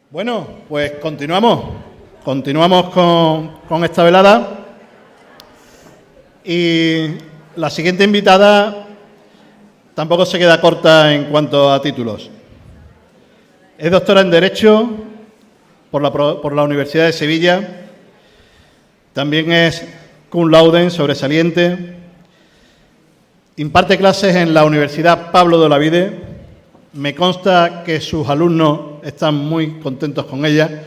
Bueno, pues continuamos con esta velada y la siguiente invitada tampoco se queda corta en cuanto a títulos. Es doctora en Derecho por la Universidad de Sevilla, también es cum laude sobresaliente, imparte clases en la Universidad Pablo de Olavide. Me consta que sus alumnos están muy contentos con ella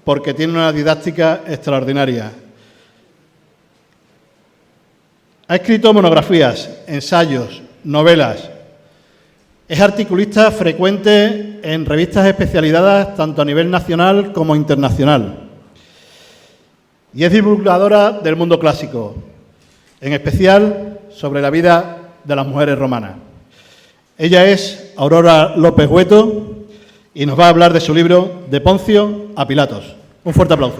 porque tiene una didáctica extraordinaria. Ha escrito monografías, ensayos, novelas. Es articulista frecuente en revistas especializadas tanto a nivel nacional como internacional. Y es divulgadora del mundo clásico, en especial sobre la vida de las mujeres romanas. Ella es Aurora López Hueto y nos va a hablar de su libro De Poncio a Pilatos. Un fuerte aplauso.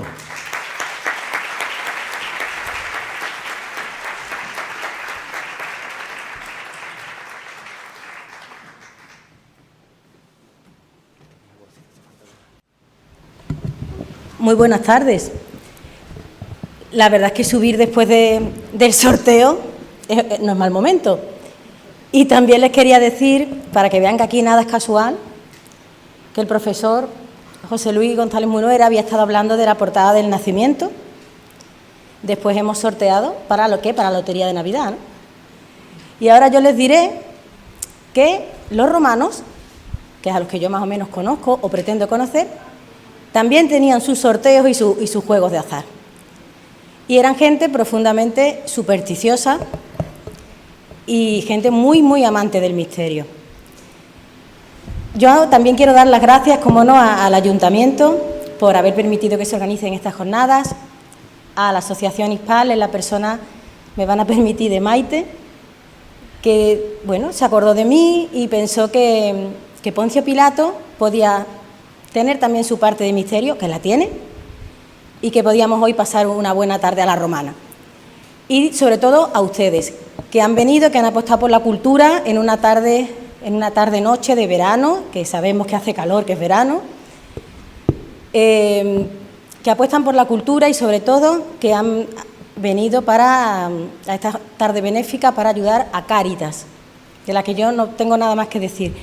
Muy buenas tardes. La verdad es que subir después del sorteo no es mal momento. Y también les quería decir, para que vean que aquí nada es casual, que el profesor José Luis González Munuera había estado hablando de la portada del nacimiento. Después hemos sorteado para lo que, para la lotería de Navidad, ¿no? Y ahora yo les diré que los romanos, que es a los que yo más o menos conozco o pretendo conocer, también tenían sus sorteos y sus juegos de azar. Y eran gente profundamente supersticiosa y gente muy, muy amante del misterio. Yo también quiero dar las gracias, como no, al Ayuntamiento por haber permitido que se organicen estas jornadas, a la Asociación Hispal, en la persona, me van a permitir, de Maite, que, bueno, se acordó de mí y pensó que Poncio Pilato podía tener también su parte de misterio, que la tiene, y que podíamos hoy pasar una buena tarde a la romana. Y sobre todo a ustedes, que han venido, que han apostado por la cultura en una tarde-noche de verano, que sabemos que hace calor, que es verano, que apuestan por la cultura y sobre todo que han venido a esta tarde benéfica para ayudar a Cáritas, de la que yo no tengo nada más que decir.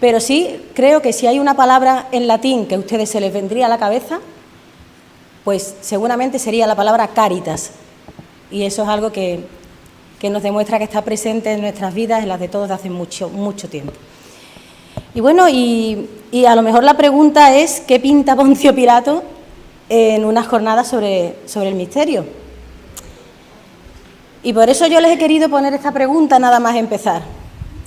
Pero sí creo que si hay una palabra en latín que a ustedes se les vendría a la cabeza, pues seguramente sería la palabra Cáritas. Y eso es algo que nos demuestra que está presente en nuestras vidas, en las de todos, de hace mucho, mucho tiempo. Y bueno, y a lo mejor la pregunta es, ¿qué pinta Poncio Pilato en unas jornadas sobre el misterio? Y por eso yo les he querido poner esta pregunta nada más empezar.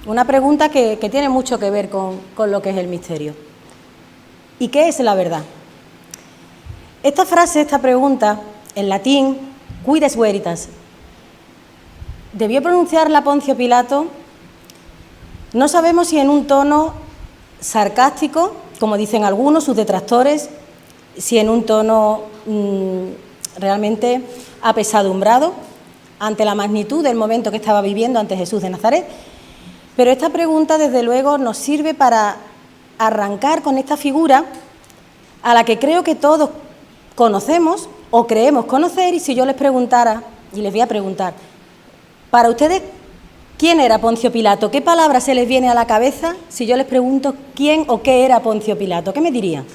Una pregunta que tiene mucho que ver con lo que es el misterio. ¿Y qué es la verdad? Esta frase, esta pregunta, en latín, quides veritas, debió pronunciarla Poncio Pilato, no sabemos si en un tono sarcástico, como dicen algunos, sus detractores, si en un tono realmente apesadumbrado ante la magnitud del momento que estaba viviendo ante Jesús de Nazaret. Pero esta pregunta, desde luego, nos sirve para arrancar con esta figura a la que creo que todos conocemos o creemos conocer, y si yo les preguntara, y les voy a preguntar, para ustedes, ¿quién era Poncio Pilato? ¿Qué palabra se les viene a la cabeza si yo les pregunto quién o qué era Poncio Pilato? ¿Qué me dirían?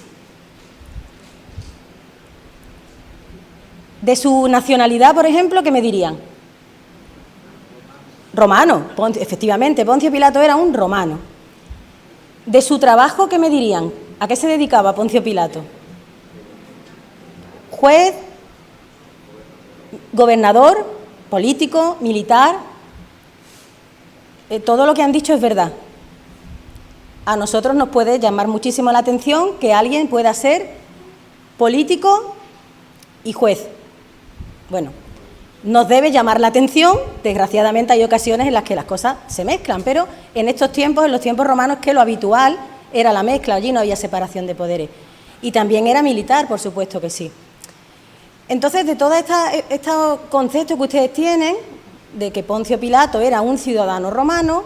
De su nacionalidad, por ejemplo, ¿qué me dirían? Romano, efectivamente, Poncio Pilato era un romano. De su trabajo, ¿qué me dirían? ¿A qué se dedicaba Poncio Pilato? Juez, gobernador, político, militar. Todo lo que han dicho es verdad. A nosotros nos puede llamar muchísimo la atención que alguien pueda ser político y juez. Bueno, nos debe llamar la atención, desgraciadamente hay ocasiones en las que las cosas se mezclan, pero en estos tiempos, en los tiempos romanos, que lo habitual era la mezcla, allí no había separación de poderes. Y también era militar, por supuesto que sí. Entonces, de todos estos conceptos que ustedes tienen, de que Poncio Pilato era un ciudadano romano,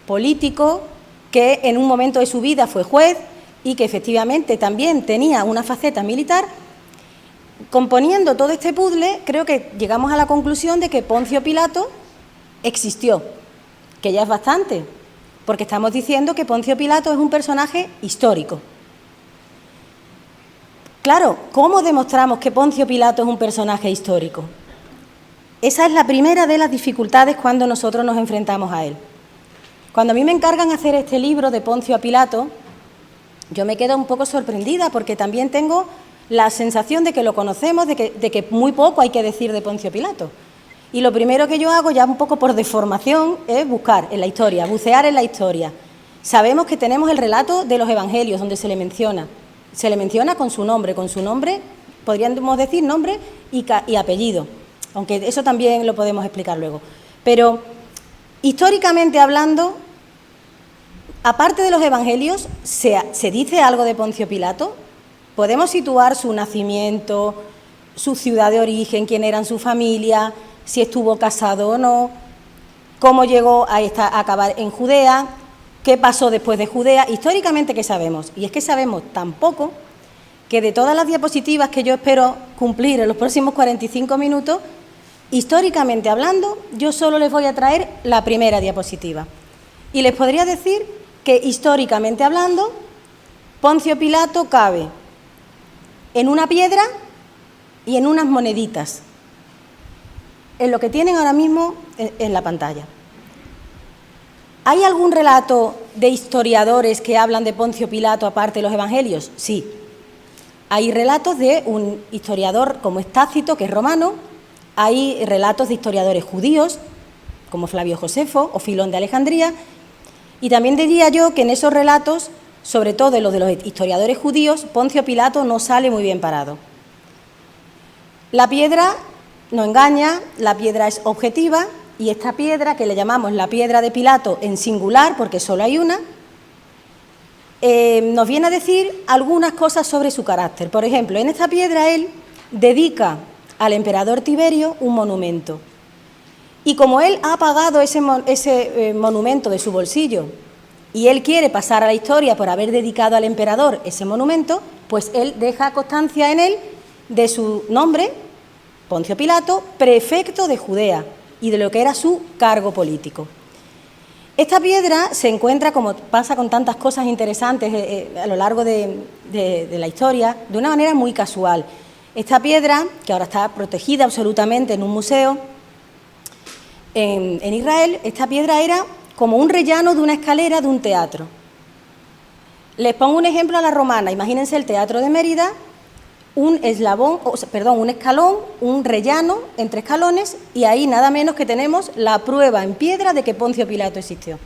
político, que en un momento de su vida fue juez, y que efectivamente también tenía una faceta militar, componiendo todo este puzzle, creo que llegamos a la conclusión de que Poncio Pilato existió, que ya es bastante, porque estamos diciendo que Poncio Pilato es un personaje histórico. Claro, ¿cómo demostramos que Poncio Pilato es un personaje histórico? Esa es la primera de las dificultades cuando nosotros nos enfrentamos a él. Cuando a mí me encargan hacer este libro de Poncio a Pilato, yo me quedo un poco sorprendida porque también tengo la sensación de que lo conocemos, de que muy poco hay que decir de Poncio Pilato. Y lo primero que yo hago, ya un poco por deformación, es buscar en la historia, bucear en la historia. Sabemos que tenemos el relato de los evangelios donde se le menciona con su nombre, podríamos decir nombre y apellido, aunque eso también lo podemos explicar luego. Pero históricamente hablando, aparte de los evangelios, ¿se dice algo de Poncio Pilato? ¿Podemos situar su nacimiento, su ciudad de origen, quién eran su familia, si estuvo casado o no, cómo llegó a acabar en Judea, qué pasó después de Judea? Históricamente, ¿qué sabemos? Y es que sabemos tan poco que de todas las diapositivas que yo espero cumplir en los próximos 45 minutos, históricamente hablando, yo solo les voy a traer la primera diapositiva. Y les podría decir que históricamente hablando, Poncio Pilato cabe en una piedra y en unas moneditas, en lo que tienen ahora mismo en la pantalla. ¿Hay algún relato de historiadores que hablan de Poncio Pilato aparte de los evangelios? Sí. Hay relatos de un historiador como es Tácito, que es romano, hay relatos de historiadores judíos, como Flavio Josefo o Filón de Alejandría, y también diría yo que en esos relatos, sobre todo en los de los historiadores judíos, Poncio Pilato no sale muy bien parado. La piedra no engaña, la piedra es objetiva, y esta piedra, que le llamamos la piedra de Pilato en singular, porque solo hay una, nos viene a decir algunas cosas sobre su carácter. Por ejemplo, en esta piedra él dedica al emperador Tiberio un monumento. Y como él ha pagado ese monumento de su bolsillo y él quiere pasar a la historia por haber dedicado al emperador ese monumento, pues él deja constancia en él de su nombre, Poncio Pilato, prefecto de Judea, y de lo que era su cargo político. Esta piedra se encuentra, como pasa con tantas cosas interesantes a lo largo de la historia, de una manera muy casual. Esta piedra, que ahora está protegida absolutamente en un museo en Israel, esta piedra era como un rellano de una escalera de un teatro. Les pongo un ejemplo a la romana. Imagínense el Teatro de Mérida, un escalón, un rellano entre escalones, y ahí nada menos que tenemos la prueba en piedra de que Poncio Pilato existió.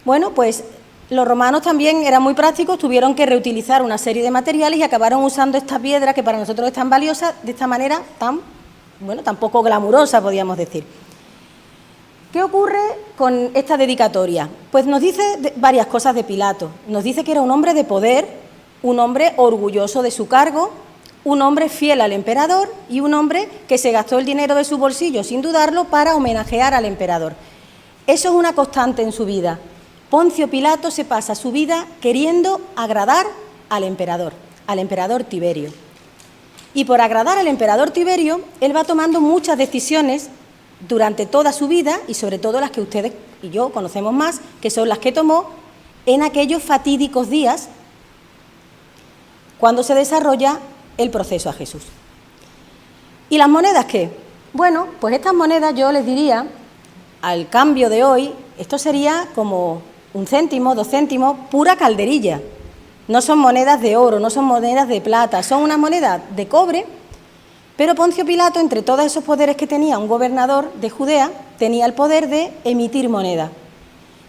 Bueno, pues los romanos también eran muy prácticos, tuvieron que reutilizar una serie de materiales y acabaron usando esta piedra, que para nosotros es tan valiosa, de esta manera tan poco glamurosa, podríamos decir. ¿Qué ocurre con esta dedicatoria? Pues nos dice varias cosas de Pilato. Nos dice que era un hombre de poder, un hombre orgulloso de su cargo, un hombre fiel al emperador y un hombre que se gastó el dinero de su bolsillo, sin dudarlo, para homenajear al emperador. Eso es una constante en su vida. Poncio Pilato se pasa su vida queriendo agradar al emperador Tiberio. Y por agradar al emperador Tiberio, él va tomando muchas decisiones durante toda su vida, y sobre todo las que ustedes y yo conocemos más, que son las que tomó en aquellos fatídicos días cuando se desarrolla el proceso a Jesús. ¿Y las monedas qué? Bueno, pues estas monedas yo les diría, al cambio de hoy, esto sería como 1 céntimo, 2 céntimos, pura calderilla. No son monedas de oro, no son monedas de plata, son unas monedas de cobre, pero Poncio Pilato, entre todos esos poderes que tenía un gobernador de Judea, tenía el poder de emitir moneda.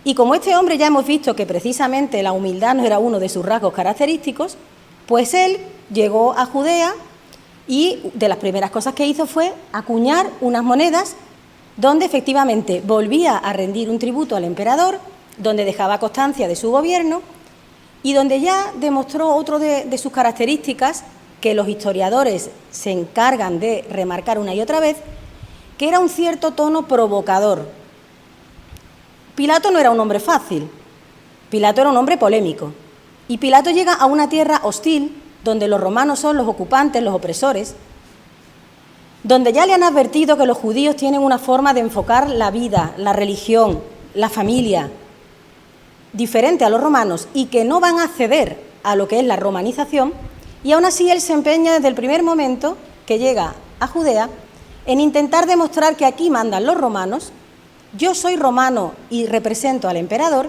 Y como este hombre ya hemos visto que precisamente la humildad no era uno de sus rasgos característicos, pues él llegó a Judea y de las primeras cosas que hizo fue acuñar unas monedas donde efectivamente volvía a rendir un tributo al emperador, donde dejaba constancia de su gobierno y donde ya demostró otro de sus características que los historiadores se encargan de remarcar una y otra vez, que era un cierto tono provocador. Pilato no era un hombre fácil, Pilato era un hombre polémico. Y Pilato llega a una tierra hostil, donde los romanos son los ocupantes, los opresores, donde ya le han advertido que los judíos tienen una forma de enfocar la vida, la religión, la familia, diferente a los romanos, y que no van a ceder a lo que es la romanización, y aún así él se empeña desde el primer momento que llega a Judea en intentar demostrar que aquí mandan los romanos, yo soy romano y represento al emperador,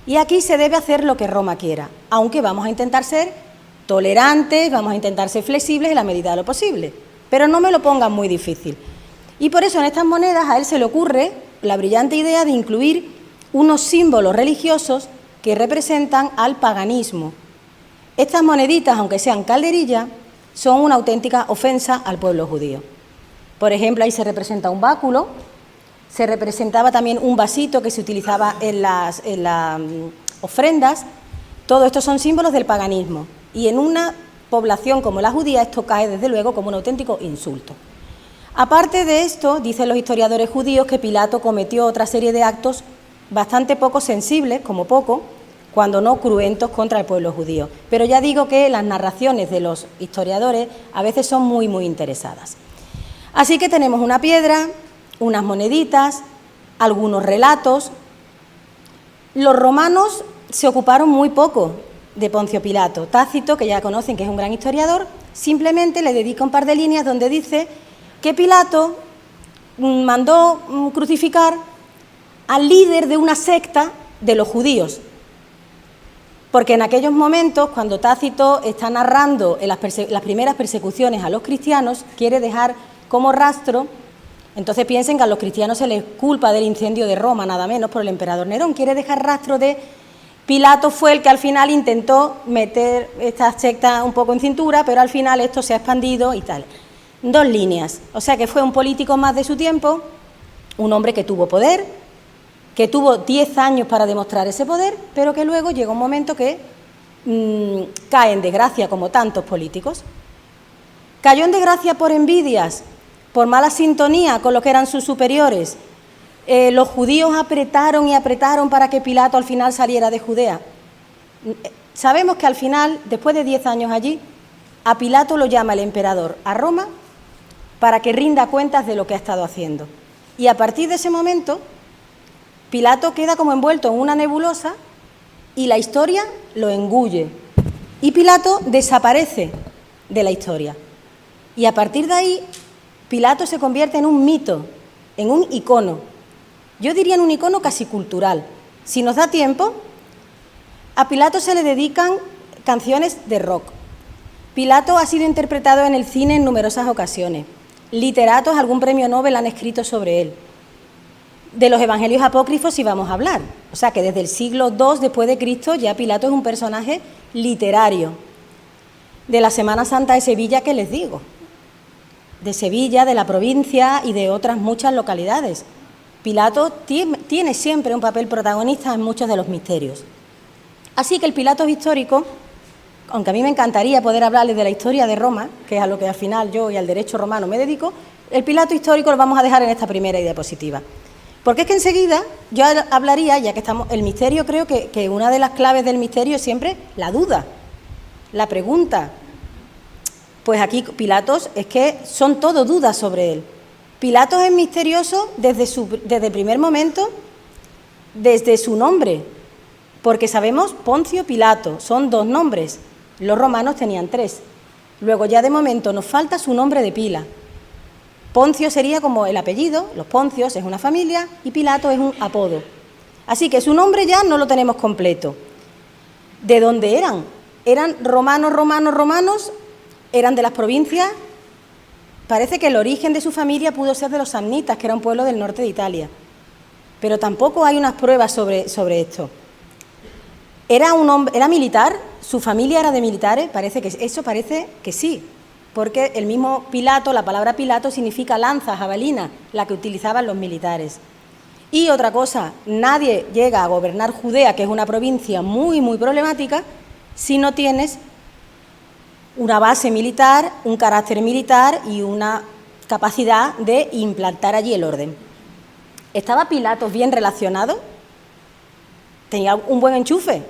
y aquí se debe hacer lo que Roma quiera, aunque vamos a intentar ser tolerantes, vamos a intentar ser flexibles en la medida de lo posible, pero no me lo pongan muy difícil. Y por eso en estas monedas a él se le ocurre la brillante idea de incluir unos símbolos religiosos que representan al paganismo. Estas moneditas, aunque sean calderillas, son una auténtica ofensa al pueblo judío. Por ejemplo, ahí se representa un báculo, se representaba también un vasito que se utilizaba en las ofrendas. Todo esto son símbolos del paganismo. Y en una población como la judía esto cae desde luego como un auténtico insulto. Aparte de esto, dicen los historiadores judíos que Pilato cometió otra serie de actos bastante poco sensibles, como poco, cuando no cruentos contra el pueblo judío. Pero ya digo que las narraciones de los historiadores a veces son muy, muy interesadas. Así que tenemos una piedra, unas moneditas, algunos relatos. Los romanos se ocuparon muy poco de Poncio Pilato. Tácito, que ya conocen que es un gran historiador, simplemente le dedica un par de líneas donde dice que Pilato mandó crucificar al líder de una secta de los judíos. Porque en aquellos momentos, cuando Tácito está narrando en las primeras persecuciones a los cristianos, quiere dejar como rastro, entonces piensen que a los cristianos se les culpa del incendio de Roma, nada menos, por el emperador Nerón, quiere dejar rastro de Pilato fue el que al final intentó meter esta secta un poco en cintura, pero al final esto se ha expandido y tal. 2 líneas, o sea que fue un político más de su tiempo, un hombre que tuvo poder, que tuvo 10 años para demostrar ese poder, pero que luego llega un momento que cae en desgracia como tantos políticos. Cayó en desgracia por envidias, por mala sintonía con lo que eran sus superiores. Los judíos apretaron y apretaron para que Pilato al final saliera de Judea. Sabemos que al final, después de 10 años allí, a Pilato lo llama el emperador a Roma para que rinda cuentas de lo que ha estado haciendo. Y a partir de ese momento, Pilato queda como envuelto en una nebulosa y la historia lo engulle. Y Pilato desaparece de la historia. Y a partir de ahí, Pilato se convierte en un mito, en un icono. Yo diría en un icono casi cultural. Si nos da tiempo, a Pilato se le dedican canciones de rock. Pilato ha sido interpretado en el cine en numerosas ocasiones. Literatos, algún premio Nobel han escrito sobre él. De los evangelios apócrifos sí vamos a hablar. O sea que desde el siglo II después de Cristo ya Pilato es un personaje literario. De la Semana Santa de Sevilla, ¿qué les digo? De Sevilla, de la provincia y de otras muchas localidades. Pilato tiene siempre un papel protagonista en muchos de los misterios. Así que el Pilato histórico, aunque a mí me encantaría poder hablarles de la historia de Roma, que es a lo que al final yo y al derecho romano me dedico, el Pilato histórico lo vamos a dejar en esta primera diapositiva. Porque es que enseguida yo hablaría, ya que estamos, el misterio, creo que una de las claves del misterio es siempre la duda, la pregunta. Pues aquí Pilatos es que son todo dudas sobre él. Pilatos es misterioso desde el primer momento, desde su nombre, porque sabemos Poncio Pilato, son 2 nombres, los romanos tenían 3. Luego ya de momento nos falta su nombre de pila. Poncio sería como el apellido, los Poncios es una familia y Pilato es un apodo. Así que su nombre ya no lo tenemos completo. ¿De dónde eran? ¿Eran romanos? ¿Eran de las provincias? Parece que el origen de su familia pudo ser de los samnitas, que era un pueblo del norte de Italia. Pero tampoco hay unas pruebas sobre esto. ¿Era militar? ¿Su familia era de militares? Parece que sí. Porque el mismo Pilato, la palabra Pilato significa lanza, jabalina, la que utilizaban los militares. Y otra cosa, nadie llega a gobernar Judea, que es una provincia muy, muy problemática, si no tienes una base militar, un carácter militar y una capacidad de implantar allí el orden. ¿Estaba Pilatos bien relacionado? tenía un buen enchufe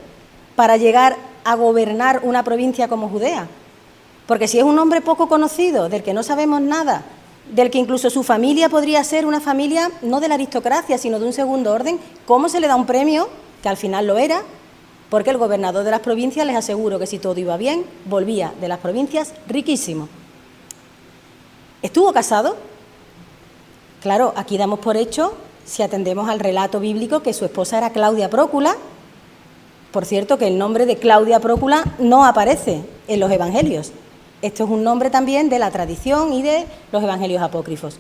para llegar a gobernar una provincia como Judea. Porque si es un hombre poco conocido, del que no sabemos nada, del que incluso su familia podría ser una familia no de la aristocracia, sino de un segundo orden, ¿cómo se le da un premio, que al final lo era? Porque el gobernador de las provincias, les aseguro que si todo iba bien, volvía de las provincias riquísimo. ¿Estuvo casado? Claro, aquí damos por hecho, si atendemos al relato bíblico, que su esposa era Claudia Prócula. Por cierto, que el nombre de Claudia Prócula no aparece en los evangelios. Esto es un nombre también de la tradición y de los evangelios apócrifos.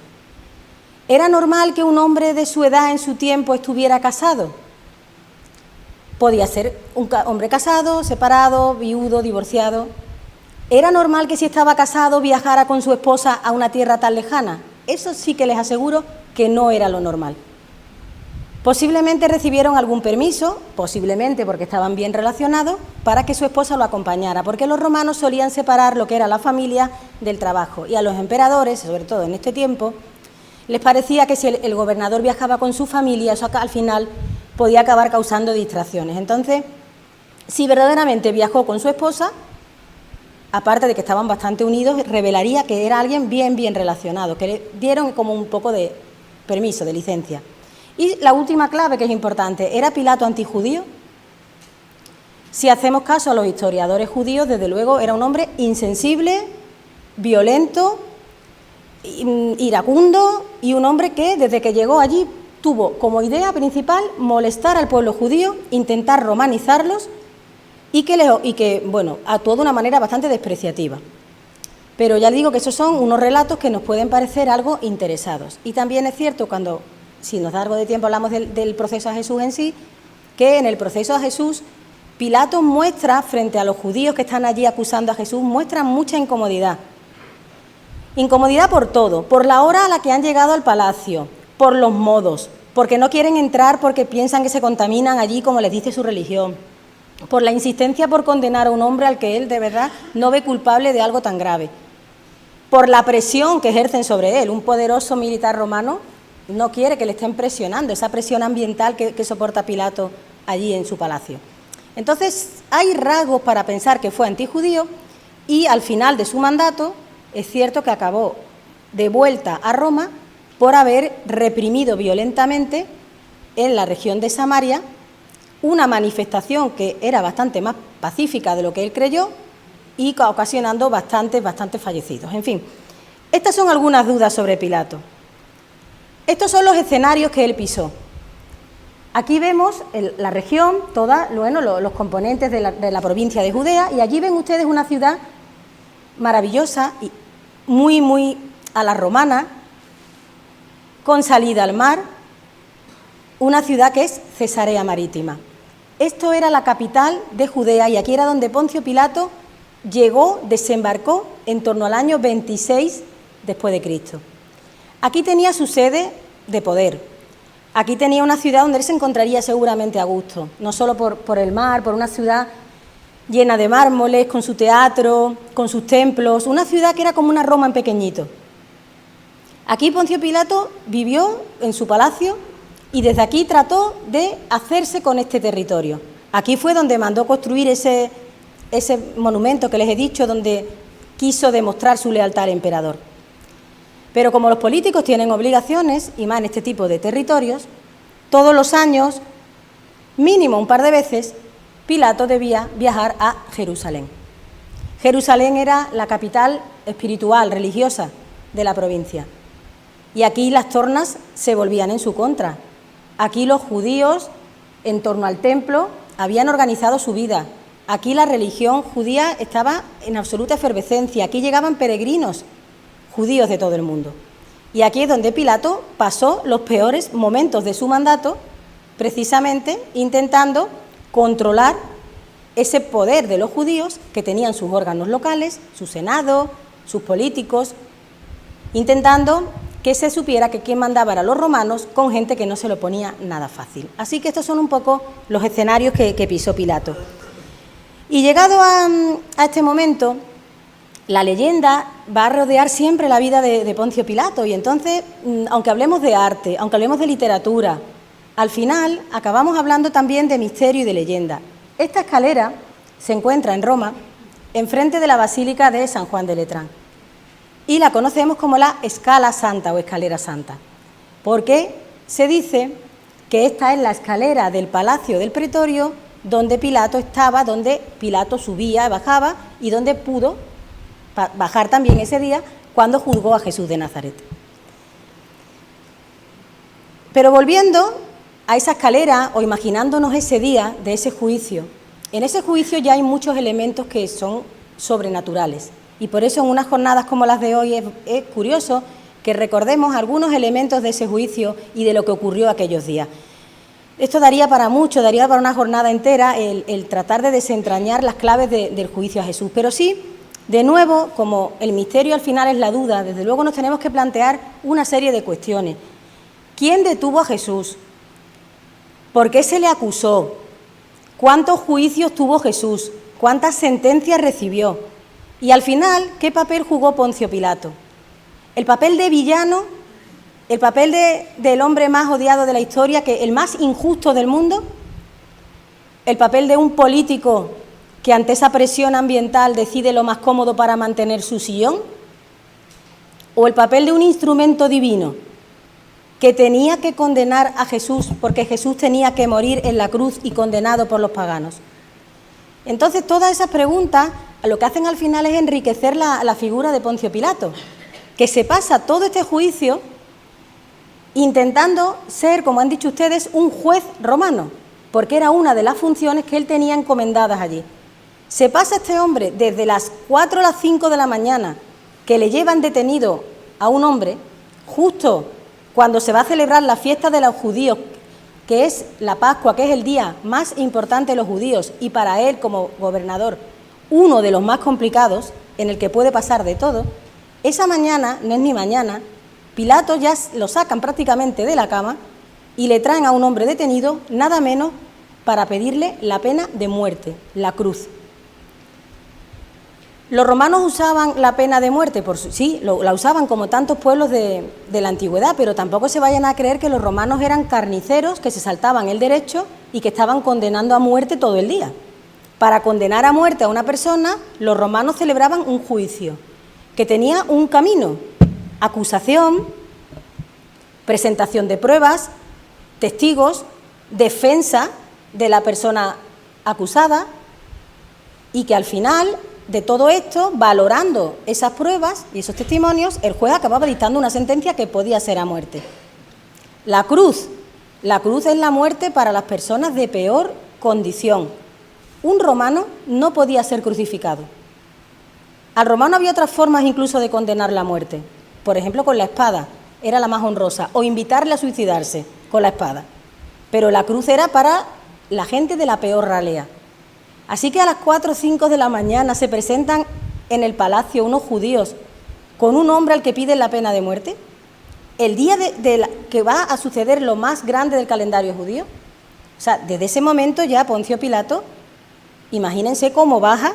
¿Era normal que un hombre de su edad en su tiempo estuviera casado? Podía ser un hombre casado, separado, viudo, divorciado. ¿Era normal que si estaba casado viajara con su esposa a una tierra tan lejana? Eso sí que les aseguro que no era lo normal. Posiblemente recibieron algún permiso, posiblemente porque estaban bien relacionados, para que su esposa lo acompañara, porque los romanos solían separar lo que era la familia del trabajo, y a los emperadores, sobre todo en este tiempo, les parecía que si el gobernador viajaba con su familia, eso al final podía acabar causando distracciones. Entonces, si verdaderamente viajó con su esposa, aparte de que estaban bastante unidos, revelaría que era alguien bien relacionado, que le dieron como un poco de permiso, de licencia. Y la última clave, que es importante, ¿era Pilato antijudío? Si hacemos caso a los historiadores judíos, desde luego era un hombre insensible, violento, iracundo, y un hombre que desde que llegó allí tuvo como idea principal molestar al pueblo judío, intentar romanizarlos y que actuó de una manera bastante despreciativa. Pero ya digo que esos son unos relatos que nos pueden parecer algo interesados. Y también es cierto, si nos da algo de tiempo hablamos del proceso a Jesús en sí, que en el proceso a Jesús Pilato muestra, frente a los judíos que están allí acusando a Jesús, muestra mucha incomodidad. Incomodidad por todo, por la hora a la que han llegado al palacio, por los modos, porque no quieren entrar porque piensan que se contaminan allí como les dice su religión, por la insistencia por condenar a un hombre al que él de verdad no ve culpable de algo tan grave, por la presión que ejercen sobre él. Un poderoso militar romano no quiere que le estén presionando, esa presión ambiental que soporta Pilato allí en su palacio. Entonces, hay rasgos para pensar que fue antijudío y al final de su mandato es cierto que acabó de vuelta a Roma por haber reprimido violentamente en la región de Samaria una manifestación que era bastante más pacífica de lo que él creyó y ocasionando bastantes fallecidos. En fin, estas son algunas dudas sobre Pilato. Estos son los escenarios que él pisó. Aquí vemos la región, los componentes de la provincia de Judea, y allí ven ustedes una ciudad maravillosa y muy a la romana, con salida al mar, una ciudad que es Cesarea Marítima. Esto era la capital de Judea y aquí era donde Poncio Pilato desembarcó en torno al año 26 después de Cristo. Aquí tenía su sede de poder, aquí tenía una ciudad donde él se encontraría seguramente a gusto, no solo por el mar, por una ciudad llena de mármoles, con su teatro, con sus templos, una ciudad que era como una Roma en pequeñito. Aquí Poncio Pilato vivió en su palacio y desde aquí trató de hacerse con este territorio. Aquí fue donde mandó construir ese monumento que les he dicho, donde quiso demostrar su lealtad al emperador. Pero como los políticos tienen obligaciones, y más en este tipo de territorios, todos los años, mínimo un par de veces, Pilato debía viajar a Jerusalén. Jerusalén era la capital espiritual, religiosa de la provincia. Y aquí las tornas se volvían en su contra. Aquí los judíos, en torno al templo, habían organizado su vida. Aquí la religión judía estaba en absoluta efervescencia. Aquí llegaban peregrinos judíos de todo el mundo. Y aquí es donde Pilato pasó los peores momentos de su mandato, precisamente intentando controlar ese poder de los judíos que tenían sus órganos locales, su senado, sus políticos, intentando que se supiera que quien mandaba eran los romanos, con gente que no se lo ponía nada fácil. Así que estos son un poco los escenarios que pisó Pilato. Y llegado a este momento, la leyenda va a rodear siempre la vida de Poncio Pilato, y entonces, aunque hablemos de arte, aunque hablemos de literatura, Al final acabamos hablando también de misterio y de leyenda. Esta escalera se encuentra en Roma, enfrente de la Basílica de San Juan de Letrán, y la conocemos como la Scala Santa o Escalera Santa, porque se dice que esta es la escalera del Palacio del Pretorio donde Pilato estaba, donde Pilato subía, bajaba y donde pudo bajar también ese día cuando juzgó a Jesús de Nazaret. Pero volviendo a esa escalera o imaginándonos ese día de ese juicio, en ese juicio ya hay muchos elementos que son sobrenaturales y por eso en unas jornadas como las de hoy es curioso que recordemos algunos elementos de ese juicio y de lo que ocurrió aquellos días. Esto daría para mucho, daría para una jornada entera el tratar de desentrañar las claves del juicio a Jesús. Pero sí, de nuevo, como el misterio al final es la duda, desde luego nos tenemos que plantear una serie de cuestiones. ¿Quién detuvo a Jesús? ¿Por qué se le acusó? ¿Cuántos juicios tuvo Jesús? ¿Cuántas sentencias recibió? Y al final, ¿qué papel jugó Poncio Pilato? ¿El papel de villano? ¿El papel del hombre más odiado de la historia, que el más injusto del mundo? ¿El papel de un político que ante esa presión ambiental decide lo más cómodo para mantener su sillón? ¿O el papel de un instrumento divino que tenía que condenar a Jesús porque Jesús tenía que morir en la cruz y condenado por los paganos? Entonces, todas esas preguntas lo que hacen al final es enriquecer la figura de Poncio Pilato, que se pasa todo este juicio intentando ser, como han dicho ustedes, un juez romano, porque era una de las funciones que él tenía encomendadas allí. Se pasa este hombre desde las 4 a las 5 de la mañana, que le llevan detenido a un hombre, justo cuando se va a celebrar la fiesta de los judíos, que es la Pascua, que es el día más importante de los judíos, y para él, como gobernador, uno de los más complicados, en el que puede pasar de todo. Esa mañana, no es ni mañana, Pilato ya lo sacan prácticamente de la cama y le traen a un hombre detenido, nada menos para pedirle la pena de muerte, la cruz. Los romanos usaban la pena de muerte, sí, la usaban como tantos pueblos de la antigüedad, pero tampoco se vayan a creer que los romanos eran carniceros, que se saltaban el derecho y que estaban condenando a muerte todo el día. Para condenar a muerte a una persona, los romanos celebraban un juicio que tenía un camino: acusación, presentación de pruebas, testigos, defensa de la persona acusada, y que al final de todo esto, valorando esas pruebas y esos testimonios, el juez acababa dictando una sentencia que podía ser a muerte. La cruz es la muerte para las personas de peor condición. Un romano no podía ser crucificado. Al romano había otras formas incluso de condenar la muerte. Por ejemplo, con la espada, era la más honrosa, o invitarle a suicidarse con la espada. Pero la cruz era para la gente de la peor ralea. Así que a las 4 o 5 de la mañana se presentan en el palacio unos judíos con un hombre al que piden la pena de muerte, el día que va a suceder lo más grande del calendario judío. O sea, desde ese momento ya Poncio Pilato, imagínense cómo baja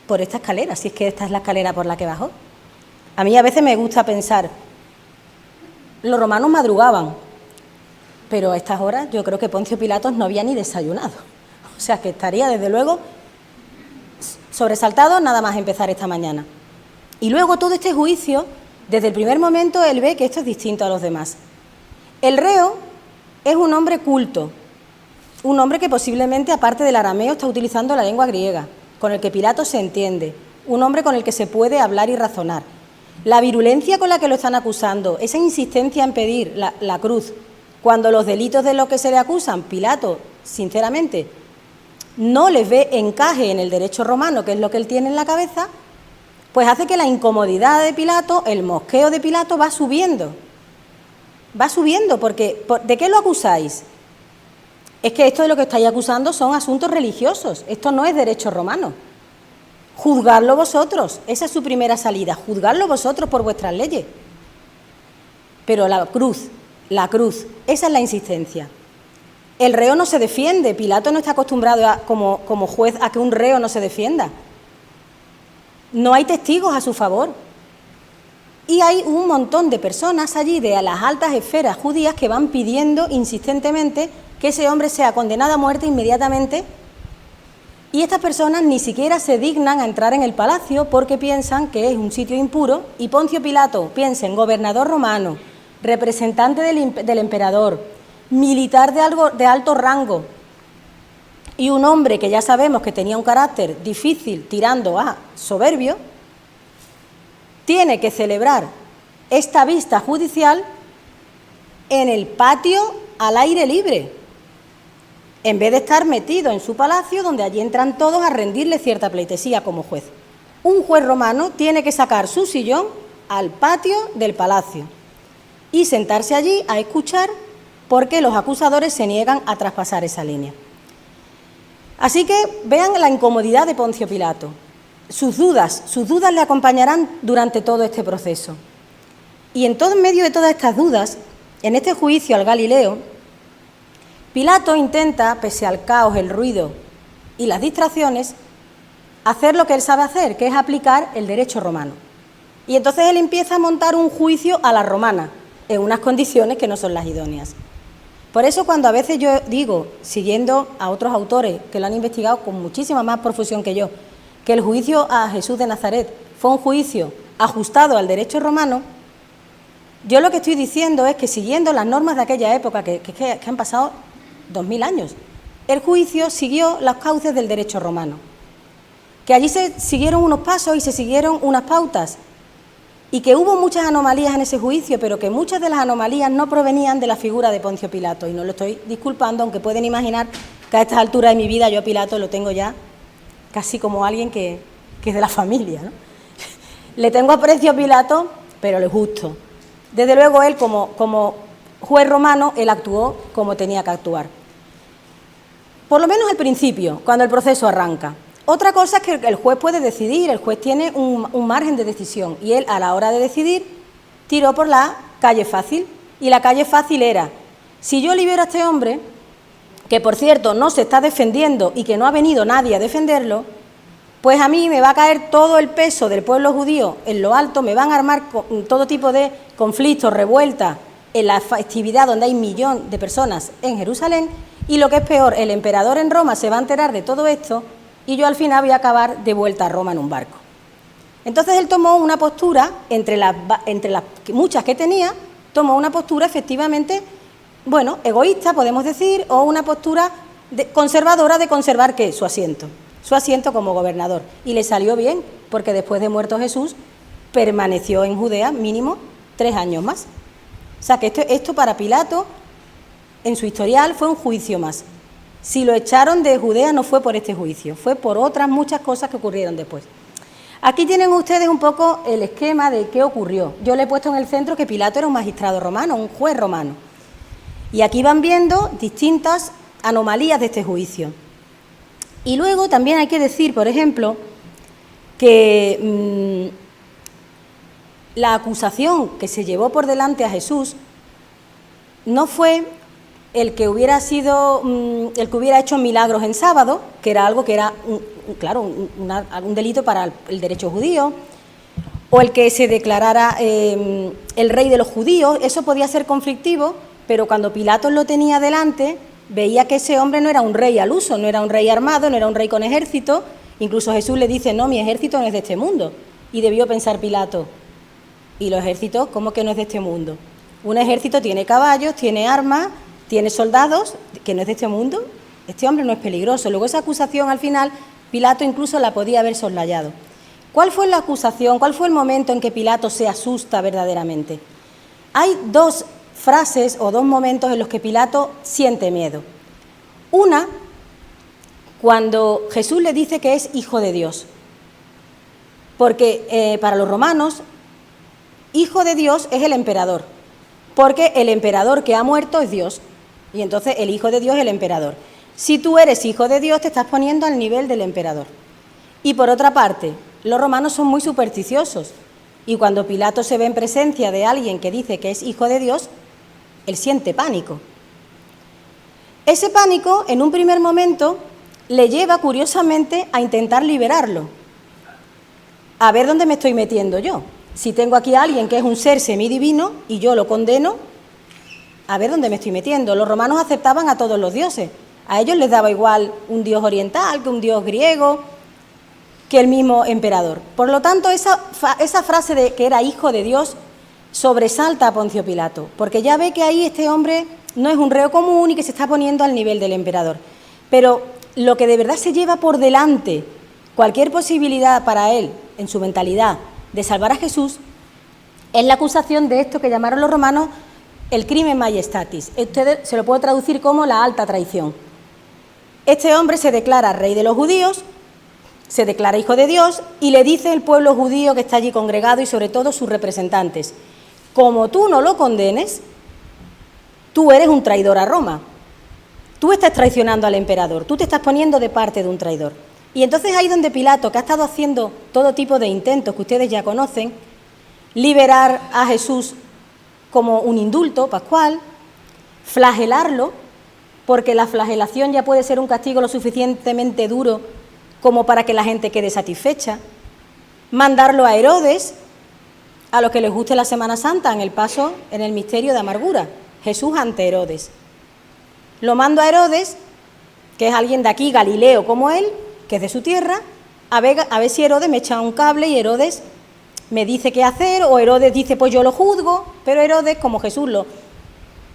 por esta escalera, si es que esta es la escalera por la que bajó. A mí a veces me gusta pensar, los romanos madrugaban, pero a estas horas yo creo que Poncio Pilato no había ni desayunado. O sea, que estaría desde luego sobresaltado nada más empezar esta mañana. Y luego todo este juicio, desde el primer momento él ve que esto es distinto a los demás. El reo es un hombre culto, un hombre que posiblemente, aparte del arameo, está utilizando la lengua griega, con el que Pilato se entiende, un hombre con el que se puede hablar y razonar. La virulencia con la que lo están acusando, esa insistencia en pedir la cruz, cuando los delitos de los que se le acusan, Pilato, sinceramente, no les ve encaje en el derecho romano, que es lo que él tiene en la cabeza, pues hace que la incomodidad de Pilato, el mosqueo de Pilato va subiendo. Va subiendo, porque ¿de qué lo acusáis? Es que esto de lo que estáis acusando son asuntos religiosos, esto no es derecho romano. Juzgadlo vosotros, esa es su primera salida, juzgadlo vosotros por vuestras leyes. Pero la cruz, esa es la insistencia. El reo no se defiende, Pilato no está acostumbrado como juez a que un reo no se defienda. No hay testigos a su favor. Y hay un montón de personas allí de las altas esferas judías que van pidiendo insistentemente que ese hombre sea condenado a muerte inmediatamente, y estas personas ni siquiera se dignan a entrar en el palacio porque piensan que es un sitio impuro, y Poncio Pilato, piensen, gobernador romano, representante del emperador, militar de alto rango, y un hombre que ya sabemos que tenía un carácter difícil tirando a soberbio, tiene que celebrar esta vista judicial en el patio al aire libre, en vez de estar metido en su palacio, donde allí entran todos a rendirle cierta pleitesía como juez. Un juez romano tiene que sacar su sillón al patio del palacio y sentarse allí a escuchar porque los acusadores se niegan a traspasar esa línea. Así que vean la incomodidad de Poncio Pilato. Sus dudas le acompañarán durante todo este proceso. Y en medio de todas estas dudas, en este juicio al Galileo, Pilato intenta, pese al caos, el ruido y las distracciones, hacer lo que él sabe hacer, que es aplicar el derecho romano. Y entonces él empieza a montar un juicio a la romana, en unas condiciones que no son las idóneas. Por eso cuando a veces yo digo, siguiendo a otros autores que lo han investigado con muchísima más profusión que yo, que el juicio a Jesús de Nazaret fue un juicio ajustado al derecho romano, yo lo que estoy diciendo es que siguiendo las normas de aquella época, que han pasado 2000 años, el juicio siguió las cauces del derecho romano, que allí se siguieron unos pasos y se siguieron unas pautas, y que hubo muchas anomalías en ese juicio, pero que muchas de las anomalías no provenían de la figura de Poncio Pilato, y no lo estoy disculpando, aunque pueden imaginar que a estas alturas de mi vida yo a Pilato lo tengo ya casi como alguien que es de la familia, ¿no? Le tengo aprecio a Pilato, pero le justo. Desde luego él, como juez romano, él actuó como tenía que actuar. Por lo menos al principio, cuando el proceso arranca. Otra cosa es que el juez puede decidir, el juez tiene un margen de decisión, y él, a la hora de decidir, tiró por la calle fácil, y la calle fácil era: si yo libero a este hombre, que por cierto no se está defendiendo y que no ha venido nadie a defenderlo, pues a mí me va a caer todo el peso del pueblo judío en lo alto, me van a armar todo tipo de conflictos, revueltas, en la festividad donde hay 1 millón de personas en Jerusalén, y lo que es peor, el emperador en Roma se va a enterar de todo esto, y yo al final voy a acabar de vuelta a Roma en un barco. Entonces él tomó una postura, entre las muchas que tenía, tomó una postura efectivamente, bueno, egoísta podemos decir, o una postura conservadora de conservar ¿qué? Su asiento como gobernador. Y le salió bien, porque después de muerto Jesús, permaneció en Judea mínimo 3 años más. O sea que esto para Pilato, en su historial, fue un juicio más. Si lo echaron de Judea no fue por este juicio, fue por otras muchas cosas que ocurrieron después. Aquí tienen ustedes un poco el esquema de qué ocurrió. Yo le he puesto en el centro que Pilato era un magistrado romano, un juez romano. Y aquí van viendo distintas anomalías de este juicio. Y luego también hay que decir, por ejemplo, que la acusación que se llevó por delante a Jesús no fue el que hubiera hecho milagros en sábado, que era algo que era, un delito para el derecho judío, o el que se declarara el rey de los judíos. Eso podía ser conflictivo, pero cuando Pilato lo tenía delante, veía que ese hombre no era un rey al uso, no era un rey armado, no era un rey con ejército. Incluso Jesús le dice: no, mi ejército no es de este mundo. Y debió pensar Pilato: ¿y los ejércitos cómo que no es de este mundo? Un ejército tiene caballos, tiene armas, tiene soldados, que no es de este mundo. Este hombre no es peligroso. Luego esa acusación al final Pilato incluso la podía haber soslayado. ¿Cuál fue la acusación? ¿Cuál fue el momento en que Pilato se asusta verdaderamente? Hay 2 frases o 2 momentos en los que Pilato siente miedo. Una, cuando Jesús le dice que es hijo de Dios. Porque para los romanos, hijo de Dios es el emperador. Porque el emperador que ha muerto es Dios. Y entonces el hijo de Dios es el emperador. Si tú eres hijo de Dios, te estás poniendo al nivel del emperador. Y por otra parte, los romanos son muy supersticiosos. Y cuando Pilato se ve en presencia de alguien que dice que es hijo de Dios, él siente pánico. Ese pánico, en un primer momento, le lleva curiosamente a intentar liberarlo. A ver dónde me estoy metiendo yo. Si tengo aquí a alguien que es un ser semidivino y yo lo condeno, a ver dónde me estoy metiendo. Los romanos aceptaban a todos los dioses. A ellos les daba igual un dios oriental que un dios griego, que el mismo emperador. Por lo tanto, esa frase de que era hijo de Dios sobresalta a Poncio Pilato, porque ya ve que ahí este hombre no es un reo común y que se está poniendo al nivel del emperador. Pero lo que de verdad se lleva por delante cualquier posibilidad para él, en su mentalidad, de salvar a Jesús, es la acusación de esto que llamaron los romanos el crimen majestatis. Ustedes se lo puedo traducir como la alta traición. Este hombre se declara rey de los judíos, se declara hijo de Dios y le dice el pueblo judío que está allí congregado y sobre todo sus representantes: como tú no lo condenes, tú eres un traidor a Roma. Tú estás traicionando al emperador, tú te estás poniendo de parte de un traidor. Y entonces ahí donde Pilato, que ha estado haciendo todo tipo de intentos que ustedes ya conocen, liberar a Jesús como un indulto pascual, flagelarlo, porque la flagelación ya puede ser un castigo lo suficientemente duro como para que la gente quede satisfecha, mandarlo a Herodes, a los que les guste la Semana Santa, en el paso, en el misterio de amargura, Jesús ante Herodes. Lo mando a Herodes, que es alguien de aquí, Galileo como él, que es de su tierra, a ver si Herodes me echa un cable y Herodes me dice qué hacer, o Herodes dice pues yo lo juzgo, pero Herodes, como Jesús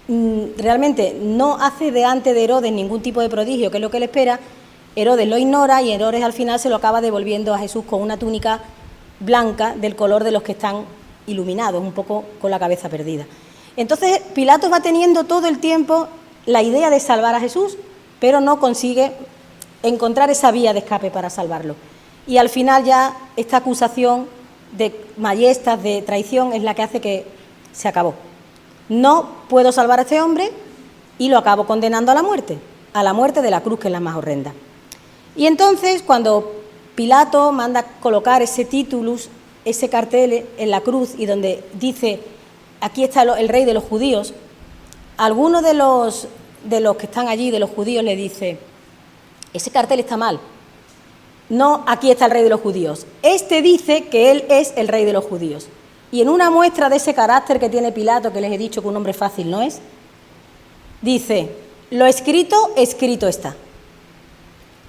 realmente no hace delante de Herodes ningún tipo de prodigio, que es lo que le espera, Herodes lo ignora y Herodes al final se lo acaba devolviendo a Jesús con una túnica blanca del color de los que están iluminados, un poco con la cabeza perdida. Entonces Pilato va teniendo todo el tiempo la idea de salvar a Jesús, pero no consigue encontrar esa vía de escape para salvarlo. Y al final ya esta acusación de majestad, de traición, es la que hace que se acabó. No puedo salvar a este hombre y lo acabo condenando a la muerte de la cruz, que es la más horrenda. Y entonces, cuando Pilato manda colocar ese titulus, ese cartel en la cruz, y donde dice, aquí está el rey de los judíos, alguno de los que están allí, de los judíos, le dice, ese cartel está mal, no, aquí está el rey de los judíos, este dice que él es el rey de los judíos. Y en una muestra de ese carácter que tiene Pilato, que les he dicho que un hombre fácil no es, dice, lo escrito, escrito está.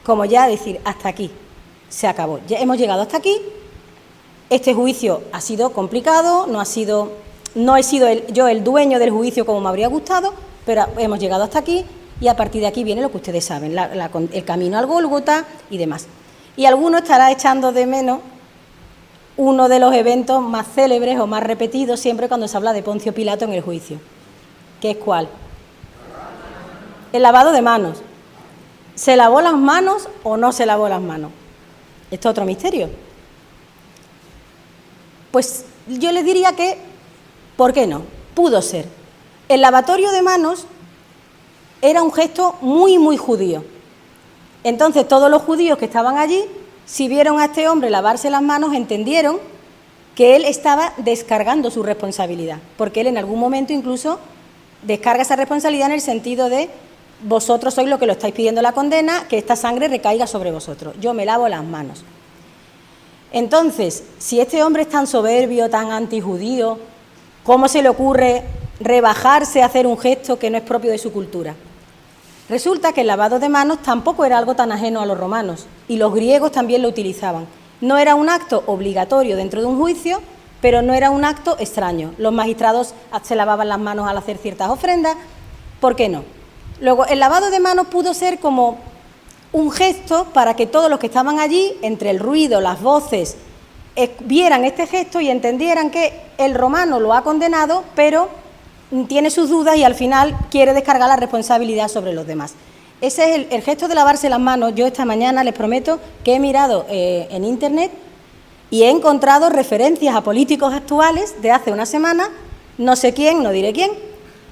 Como ya decir, hasta aquí, se acabó. Ya hemos llegado hasta aquí, este juicio ha sido complicado, no he sido yo el dueño del juicio como me habría gustado, pero hemos llegado hasta aquí y a partir de aquí viene lo que ustedes saben, el camino al Gólgota y demás. Y alguno estará echando de menos uno de los eventos más célebres o más repetidos siempre cuando se habla de Poncio Pilato en el juicio. ¿Qué es cuál? El lavado de manos. ¿Se lavó las manos o no se lavó las manos? Esto es otro misterio. Pues yo les diría que, ¿por qué no? Pudo ser. El lavatorio de manos era un gesto muy, muy judío. Entonces todos los judíos que estaban allí, si vieron a este hombre lavarse las manos, entendieron que él estaba descargando su responsabilidad, porque él en algún momento incluso descarga esa responsabilidad en el sentido de vosotros sois los que lo estáis pidiendo la condena, que esta sangre recaiga sobre vosotros, yo me lavo las manos. Entonces, si este hombre es tan soberbio, tan antijudío, ¿cómo se le ocurre rebajarse a hacer un gesto que no es propio de su cultura? Resulta que el lavado de manos tampoco era algo tan ajeno a los romanos y los griegos también lo utilizaban. No era un acto obligatorio dentro de un juicio, pero no era un acto extraño. Los magistrados se lavaban las manos al hacer ciertas ofrendas, ¿por qué no? Luego, el lavado de manos pudo ser como un gesto para que todos los que estaban allí, entre el ruido, las voces, vieran este gesto y entendieran que el romano lo ha condenado, pero tiene sus dudas y al final quiere descargar la responsabilidad sobre los demás. Ese es el gesto de lavarse las manos. Yo esta mañana les prometo que he mirado en internet y he encontrado referencias a políticos actuales de hace una semana, no sé quién, no diré quién,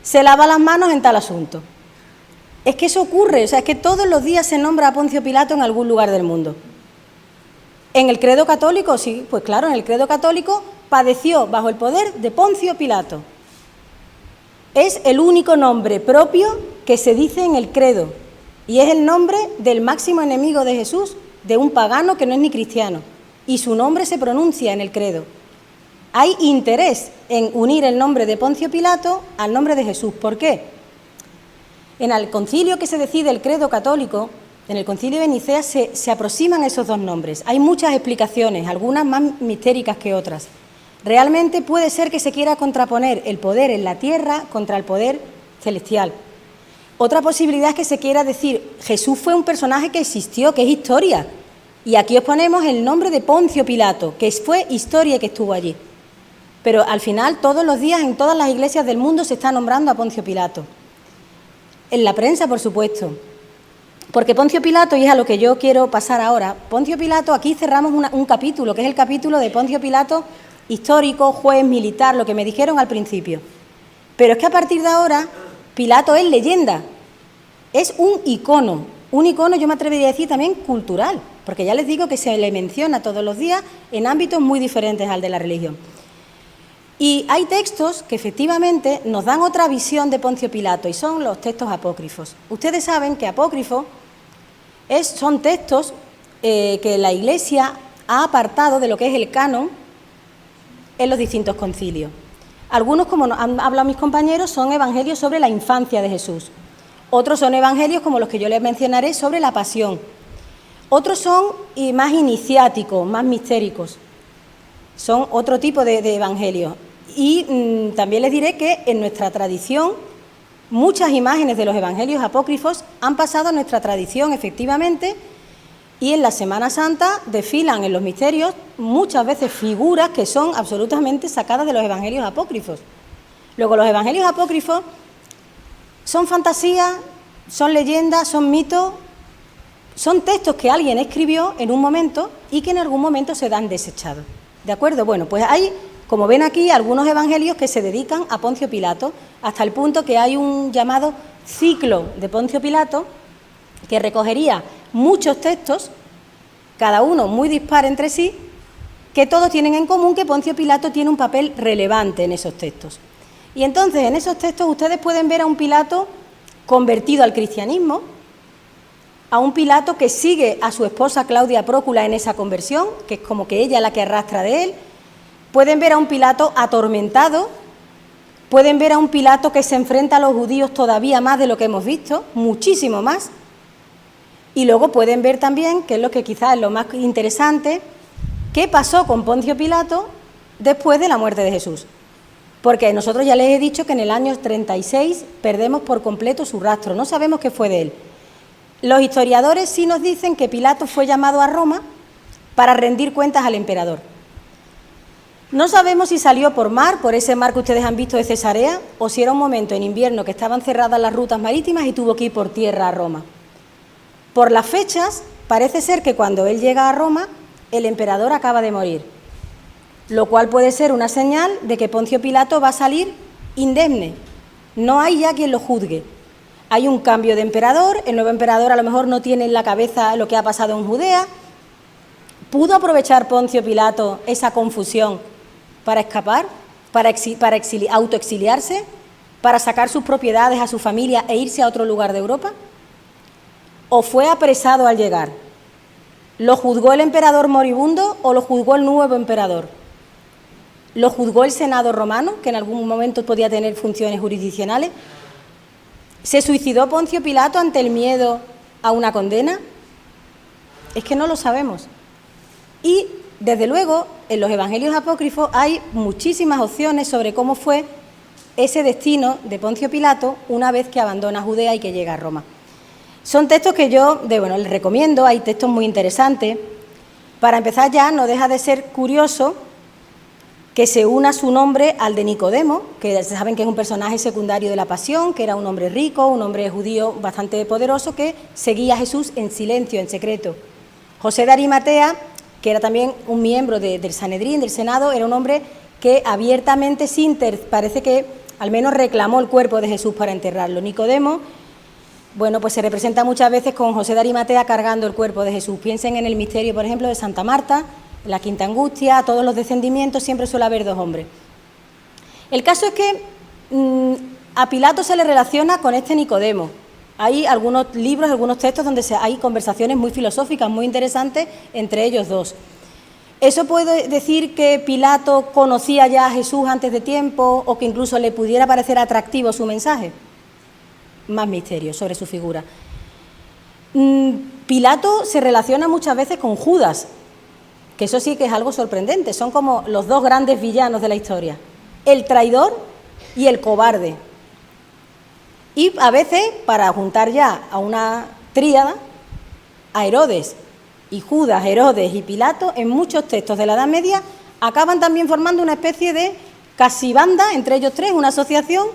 se lava las manos en tal asunto. Es que eso ocurre, o sea, es que todos los días se nombra a Poncio Pilato en algún lugar del mundo. En el credo católico, sí, pues claro, en el credo católico padeció bajo el poder de Poncio Pilato. Es el único nombre propio que se dice en el credo y es el nombre del máximo enemigo de Jesús, de un pagano que no es ni cristiano, y su nombre se pronuncia en el credo. Hay interés en unir el nombre de Poncio Pilato al nombre de Jesús. ¿Por qué? En el concilio que se decide el credo católico, en el concilio de Nicea se aproximan esos dos nombres. Hay muchas explicaciones, algunas más mistéricas que otras. Realmente puede ser que se quiera contraponer el poder en la tierra contra el poder celestial. Otra posibilidad es que se quiera decir, Jesús fue un personaje que existió, que es historia. Y aquí os ponemos el nombre de Poncio Pilato, que fue historia y que estuvo allí. Pero al final, todos los días, en todas las iglesias del mundo se está nombrando a Poncio Pilato. En la prensa, por supuesto. Porque Poncio Pilato, y es a lo que yo quiero pasar ahora, Poncio Pilato, aquí cerramos un capítulo, que es el capítulo de Poncio Pilato, histórico, juez, militar, lo que me dijeron al principio. Pero es que a partir de ahora, Pilato es leyenda, es un icono, yo me atrevería a decir también cultural, porque ya les digo que se le menciona todos los días en ámbitos muy diferentes al de la religión. Y hay textos que efectivamente nos dan otra visión de Poncio Pilato y son los textos apócrifos. Ustedes saben que apócrifo son textos que la Iglesia ha apartado de lo que es el canon en los distintos concilios. Algunos, como han hablado mis compañeros, son evangelios sobre la infancia de Jesús. Otros son evangelios, como los que yo les mencionaré, sobre la pasión. Otros son más iniciáticos, más mistéricos. Son otro tipo de evangelios. Y también les diré que en nuestra tradición muchas imágenes de los evangelios apócrifos han pasado a nuestra tradición, efectivamente, y en la Semana Santa desfilan en los misterios muchas veces figuras que son absolutamente sacadas de los evangelios apócrifos. Luego, los evangelios apócrifos son fantasías, son leyendas, son mitos, son textos que alguien escribió en un momento y que en algún momento se dan desechados. ¿De acuerdo? Bueno, pues hay, como ven aquí, algunos evangelios que se dedican a Poncio Pilato, hasta el punto que hay un llamado ciclo de Poncio Pilato que recogería muchos textos, cada uno muy dispar entre sí, que todos tienen en común que Poncio Pilato tiene un papel relevante en esos textos. Y entonces, en esos textos ustedes pueden ver a un Pilato convertido al cristianismo, a un Pilato que sigue a su esposa Claudia Prócula en esa conversión, que es como que ella es la que arrastra de él. Pueden ver a un Pilato atormentado, pueden ver a un Pilato que se enfrenta a los judíos todavía más de lo que hemos visto, muchísimo más. Y luego pueden ver también, que es lo que quizás es lo más interesante, qué pasó con Poncio Pilato después de la muerte de Jesús. Porque nosotros ya les he dicho que en el año 36 perdemos por completo su rastro, no sabemos qué fue de él. Los historiadores sí nos dicen que Pilato fue llamado a Roma para rendir cuentas al emperador. No sabemos si salió por mar, por ese mar que ustedes han visto de Cesarea, o si era un momento en invierno que estaban cerradas las rutas marítimas y tuvo que ir por tierra a Roma. Por las fechas, parece ser que cuando él llega a Roma, el emperador acaba de morir, lo cual puede ser una señal de que Poncio Pilato va a salir indemne. No hay ya quien lo juzgue. Hay un cambio de emperador, el nuevo emperador a lo mejor no tiene en la cabeza lo que ha pasado en Judea. ¿Pudo aprovechar Poncio Pilato esa confusión para escapar, para autoexiliarse, para sacar sus propiedades a su familia e irse a otro lugar de Europa? ¿O fue apresado al llegar? ¿Lo juzgó el emperador moribundo o lo juzgó el nuevo emperador? ¿Lo juzgó el Senado romano, que en algún momento podía tener funciones jurisdiccionales? ¿Se suicidó Poncio Pilato ante el miedo a una condena? Es que no lo sabemos. Y, desde luego, en los evangelios apócrifos hay muchísimas opciones sobre cómo fue ese destino de Poncio Pilato una vez que abandona Judea y que llega a Roma. Son textos que yo les recomiendo, hay textos muy interesantes. Para empezar ya, no deja de ser curioso que se una su nombre al de Nicodemo, que saben que es un personaje secundario de la Pasión, que era un hombre rico, un hombre judío bastante poderoso, que seguía a Jesús en silencio, en secreto. José de Arimatea, que era también un miembro del Sanedrín, del Senado, era un hombre que abiertamente, parece que al menos reclamó el cuerpo de Jesús para enterrarlo. Nicodemo, pues se representa muchas veces con José de Arimatea cargando el cuerpo de Jesús. Piensen en el misterio, por ejemplo, de Santa Marta, la Quinta Angustia, todos los descendimientos, siempre suele haber dos hombres. El caso es que a Pilato se le relaciona con este Nicodemo. Hay algunos libros, algunos textos donde hay conversaciones muy filosóficas, muy interesantes entre ellos dos. ¿Eso puede decir que Pilato conocía ya a Jesús antes de tiempo o que incluso le pudiera parecer atractivo su mensaje? Más misterio sobre su figura. Pilato se relaciona muchas veces con Judas, que eso sí que es algo sorprendente, son como los dos grandes villanos de la historia, el traidor y el cobarde. Y a veces, para juntar ya a una tríada, a Herodes y Judas, Herodes y Pilato, en muchos textos de la Edad Media, acaban también formando una especie de casi banda, entre ellos tres, una asociación,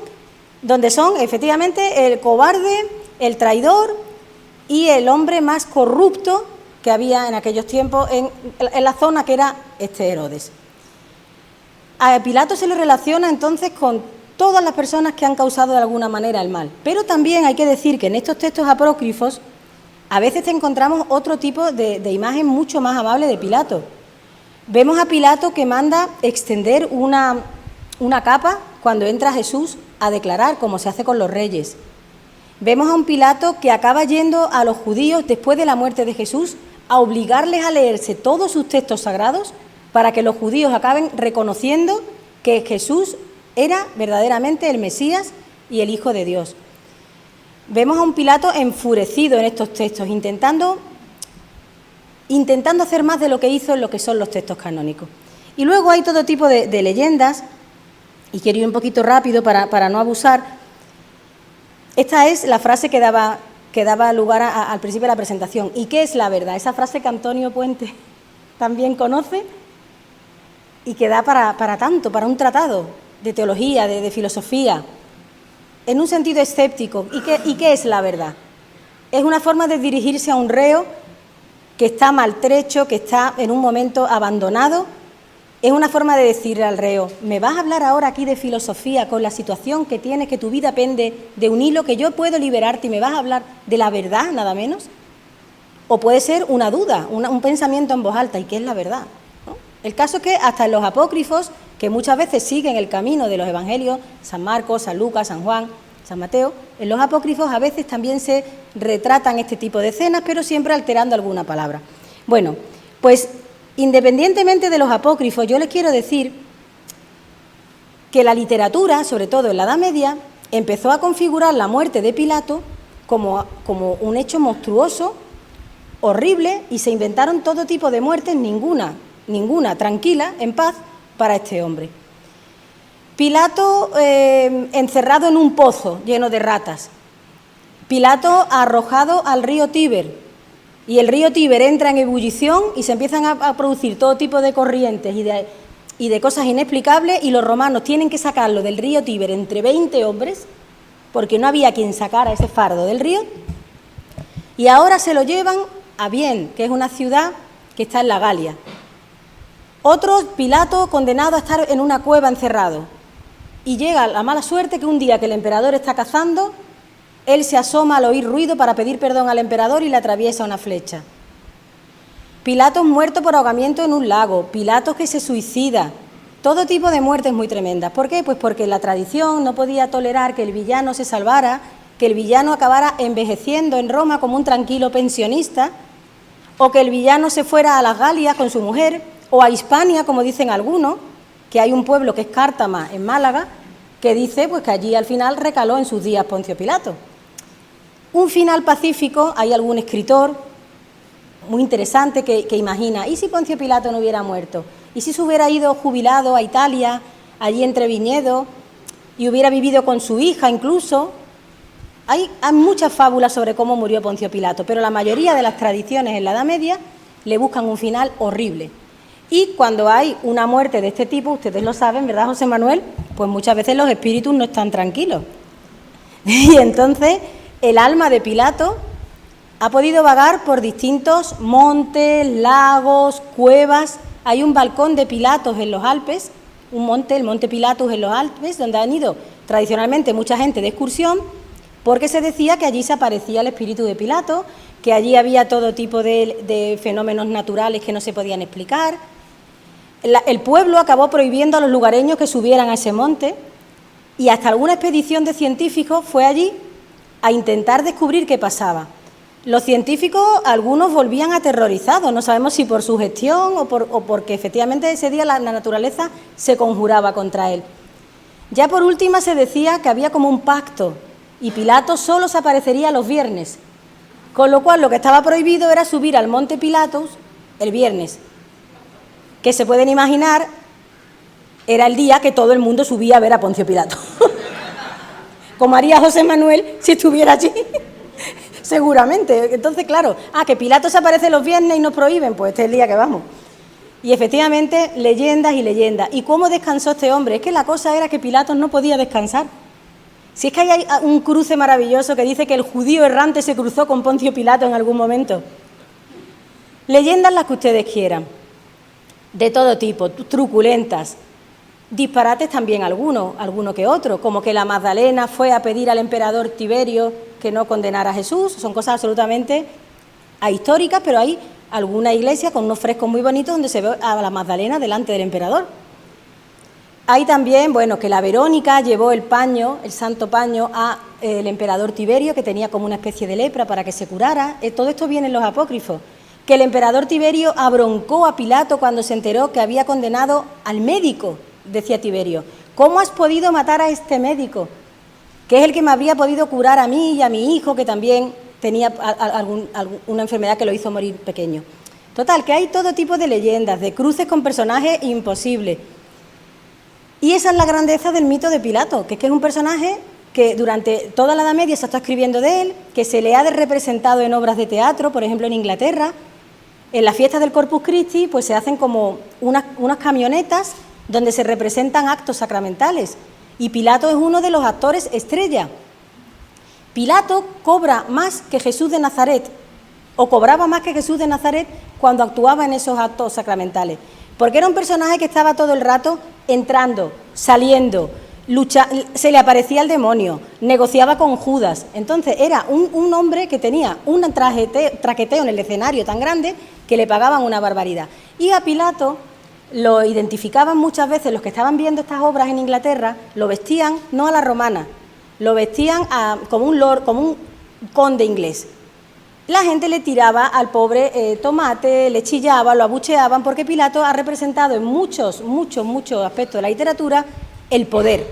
donde son efectivamente el cobarde, el traidor y el hombre más corrupto que había en aquellos tiempos en la zona que era Herodes. A Pilato se le relaciona entonces con todas las personas que han causado de alguna manera el mal, pero también hay que decir que en estos textos apócrifos a veces encontramos otro tipo de imagen mucho más amable de Pilato. Vemos a Pilato que manda extender una capa cuando entra Jesús a declarar, como se hace con los reyes. Vemos a un Pilato que acaba yendo a los judíos después de la muerte de Jesús a obligarles a leerse todos sus textos sagrados para que los judíos acaben reconociendo que Jesús era verdaderamente el Mesías y el Hijo de Dios. Vemos a un Pilato enfurecido en estos textos, intentando hacer más de lo que hizo en lo que son los textos canónicos. Y luego hay todo tipo de leyendas, y quiero ir un poquito rápido para no abusar. Esta es la frase que daba lugar al principio de la presentación. ¿Y qué es la verdad? Esa frase que Antonio Puente también conoce y que da para tanto, para un tratado de teología, de filosofía, en un sentido escéptico. ¿Y qué es la verdad? Es una forma de dirigirse a un reo que está maltrecho, que está en un momento abandonado. Es una forma de decirle al reo, ¿me vas a hablar ahora aquí de filosofía con la situación que tienes, que tu vida pende de un hilo, que yo puedo liberarte y me vas a hablar de la verdad, nada menos? O puede ser una duda, un pensamiento en voz alta, ¿y qué es la verdad? ¿No? El caso es que hasta en los apócrifos, que muchas veces siguen el camino de los evangelios, San Marcos, San Lucas, San Juan, San Mateo, en los apócrifos a veces también se retratan este tipo de escenas, pero siempre alterando alguna palabra. Bueno, pues independientemente de los apócrifos, yo les quiero decir que la literatura, sobre todo en la Edad Media, empezó a configurar la muerte de Pilato como un hecho monstruoso, horrible, y se inventaron todo tipo de muertes, ninguna tranquila, en paz, para este hombre. Pilato encerrado en un pozo lleno de ratas. Pilato arrojado al río Tíber. Y el río Tíber entra en ebullición y se empiezan a producir todo tipo de corrientes y de cosas inexplicables, y los romanos tienen que sacarlo del río Tíber entre 20 hombres, porque no había quien sacara ese fardo del río, y ahora se lo llevan a Vienne, que es una ciudad que está en la Galia. Otro, Pilato, condenado a estar en una cueva encerrado, y llega la mala suerte que un día que el emperador está cazando, él se asoma al oír ruido para pedir perdón al emperador y le atraviesa una flecha. Pilatos muerto por ahogamiento en un lago, Pilatos que se suicida, todo tipo de muertes muy tremendas. ¿Por qué? Pues porque la tradición no podía tolerar que el villano se salvara, que el villano acabara envejeciendo en Roma como un tranquilo pensionista, o que el villano se fuera a las Galias con su mujer, o a Hispania, como dicen algunos, que hay un pueblo que es Cártama, en Málaga, que dice pues que allí al final recaló en sus días Poncio Pilato. Un final pacífico, hay algún escritor muy interesante que imagina, ¿y si Poncio Pilato no hubiera muerto? ¿Y si se hubiera ido jubilado a Italia, allí entre viñedos, y hubiera vivido con su hija incluso? Hay muchas fábulas sobre cómo murió Poncio Pilato, pero la mayoría de las tradiciones en la Edad Media le buscan un final horrible. Y cuando hay una muerte de este tipo, ustedes lo saben, ¿verdad, José Manuel? Pues muchas veces los espíritus no están tranquilos. Y entonces el alma de Pilato ha podido vagar por distintos montes, lagos, cuevas. Hay un balcón de Pilatos en los Alpes, el monte Pilatus en los Alpes, donde han ido tradicionalmente mucha gente de excursión, porque se decía que allí se aparecía el espíritu de Pilato, que allí había todo tipo de fenómenos naturales que no se podían explicar. El pueblo acabó prohibiendo a los lugareños que subieran a ese monte, y hasta alguna expedición de científicos fue allí a intentar descubrir qué pasaba. Los científicos, algunos volvían aterrorizados, no sabemos si por su gestión o porque efectivamente ese día la naturaleza se conjuraba contra él. Ya por última se decía que había como un pacto y Pilato solo se aparecería los viernes, con lo cual lo que estaba prohibido era subir al monte Pilatos el viernes, que se pueden imaginar era el día que todo el mundo subía a ver a Poncio Pilato, como haría José Manuel si estuviera allí. Seguramente. Entonces, claro, que Pilato se aparece los viernes y nos prohíben, pues este es el día que vamos. Y efectivamente, leyendas y leyendas. ¿Y cómo descansó este hombre? Es que la cosa era que Pilatos no podía descansar. Si es que hay un cruce maravilloso que dice que el judío errante se cruzó con Poncio Pilato en algún momento. Leyendas las que ustedes quieran, de todo tipo, truculentas. Disparates también alguno que otro, como que la Magdalena fue a pedir al emperador Tiberio que no condenara a Jesús. Son cosas absolutamente ahistóricas, pero hay alguna iglesia con unos frescos muy bonitos donde se ve a la Magdalena delante del emperador. Hay también, bueno, que la Verónica llevó el paño, el santo paño, al emperador Tiberio, que tenía como una especie de lepra para que se curara. Todo esto viene en los apócrifos. Que el emperador Tiberio abroncó a Pilato cuando se enteró que había condenado al médico. Decía Tiberio, ¿cómo has podido matar a este médico? Que es el que me habría podido curar a mí y a mi hijo, que también tenía una enfermedad que lo hizo morir pequeño. Total, que hay todo tipo de leyendas, de cruces con personajes imposibles. Y esa es la grandeza del mito de Pilato, que es un personaje que durante toda la Edad Media se está escribiendo de él, que se le ha representado en obras de teatro, por ejemplo en Inglaterra. En las fiestas del Corpus Christi pues se hacen como unas camionetas donde se representan actos sacramentales, y Pilato es uno de los actores estrella. Pilato cobra más que Jesús de Nazaret, o cobraba más que Jesús de Nazaret cuando actuaba en esos actos sacramentales, porque era un personaje que estaba todo el rato entrando, saliendo, se le aparecía el demonio, negociaba con Judas. Entonces era un hombre que tenía un traqueteo en el escenario tan grande que le pagaban una barbaridad. Y a Pilato lo identificaban muchas veces, los que estaban viendo estas obras en Inglaterra, lo vestían no a la romana, lo vestían como un lord, como un conde inglés. La gente le tiraba al pobre tomate, le chillaba, lo abucheaban, porque Pilato ha representado en muchos aspectos de la literatura el poder.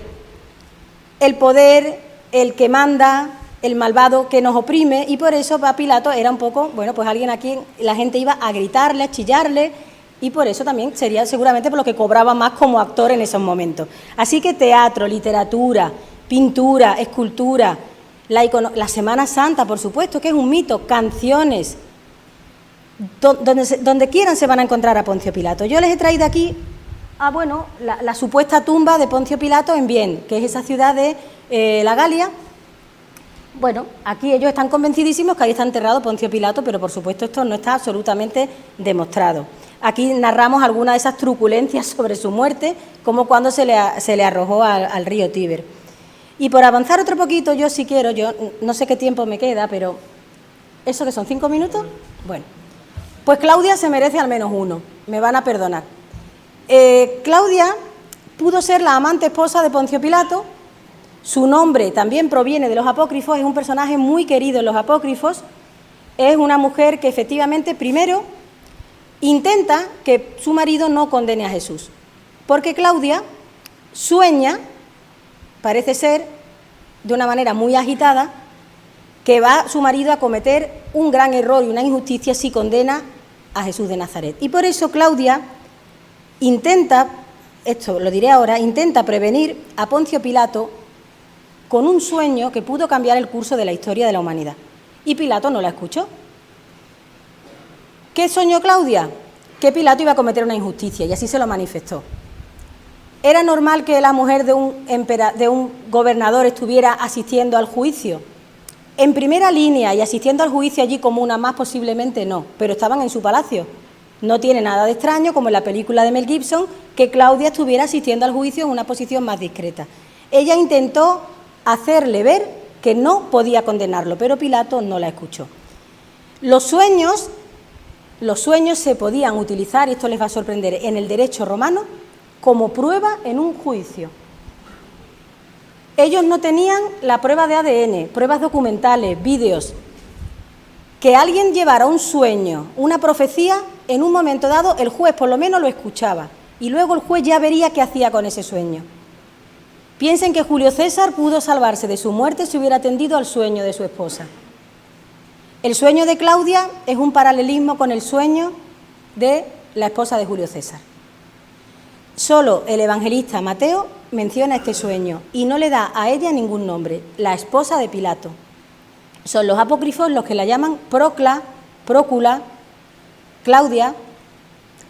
El poder, el que manda, el malvado que nos oprime, y por eso para Pilato era un poco, bueno, pues alguien a quien la gente iba a gritarle, a chillarle, y por eso también sería seguramente por lo que cobraba más como actor en esos momentos. Así que teatro, literatura, pintura, escultura, la Semana Santa, por supuesto, que es un mito, canciones, donde quieran se van a encontrar a Poncio Pilato. Yo les he traído aquí la supuesta tumba de Poncio Pilato en Vienne, que es esa ciudad de la Galia. Bueno, aquí ellos están convencidísimos que ahí está enterrado Poncio Pilato, pero por supuesto esto no está absolutamente demostrado. Aquí narramos algunas de esas truculencias sobre su muerte, como cuando se le arrojó al río Tíber. Y por avanzar otro poquito, yo si quiero, yo no sé qué tiempo me queda, pero ¿eso que son 5 minutos? Bueno, pues Claudia se merece al menos uno, me van a perdonar. Claudia pudo ser la amante esposa de Poncio Pilato. Su nombre también proviene de los apócrifos, es un personaje muy querido en los apócrifos. Es una mujer que efectivamente primero intenta que su marido no condene a Jesús, porque Claudia sueña, parece ser, de una manera muy agitada, que va su marido a cometer un gran error y una injusticia si condena a Jesús de Nazaret. Y por eso Claudia intenta, esto lo diré ahora, intenta prevenir a Poncio Pilato con un sueño que pudo cambiar el curso de la historia de la humanidad. Y Pilato no la escuchó. ¿Qué soñó Claudia? Que Pilato iba a cometer una injusticia, y así se lo manifestó. ¿Era normal que la mujer de un gobernador estuviera asistiendo al juicio? En primera línea y asistiendo al juicio allí como una más, posiblemente no, pero estaban en su palacio. No tiene nada de extraño, como en la película de Mel Gibson, que Claudia estuviera asistiendo al juicio en una posición más discreta. Ella intentó hacerle ver que no podía condenarlo, pero Pilato no la escuchó. Los sueños se podían utilizar, y esto les va a sorprender, en el derecho romano como prueba en un juicio. Ellos no tenían la prueba de ADN, pruebas documentales, vídeos, que alguien llevara un sueño, una profecía, en un momento dado el juez por lo menos lo escuchaba y luego el juez ya vería qué hacía con ese sueño. Piensen que Julio César pudo salvarse de su muerte si hubiera atendido al sueño de su esposa. El sueño de Claudia es un paralelismo con el sueño de la esposa de Julio César. Solo el evangelista Mateo menciona este sueño y no le da a ella ningún nombre, la esposa de Pilato. Son los apócrifos los que la llaman Procla, Prócula, Claudia.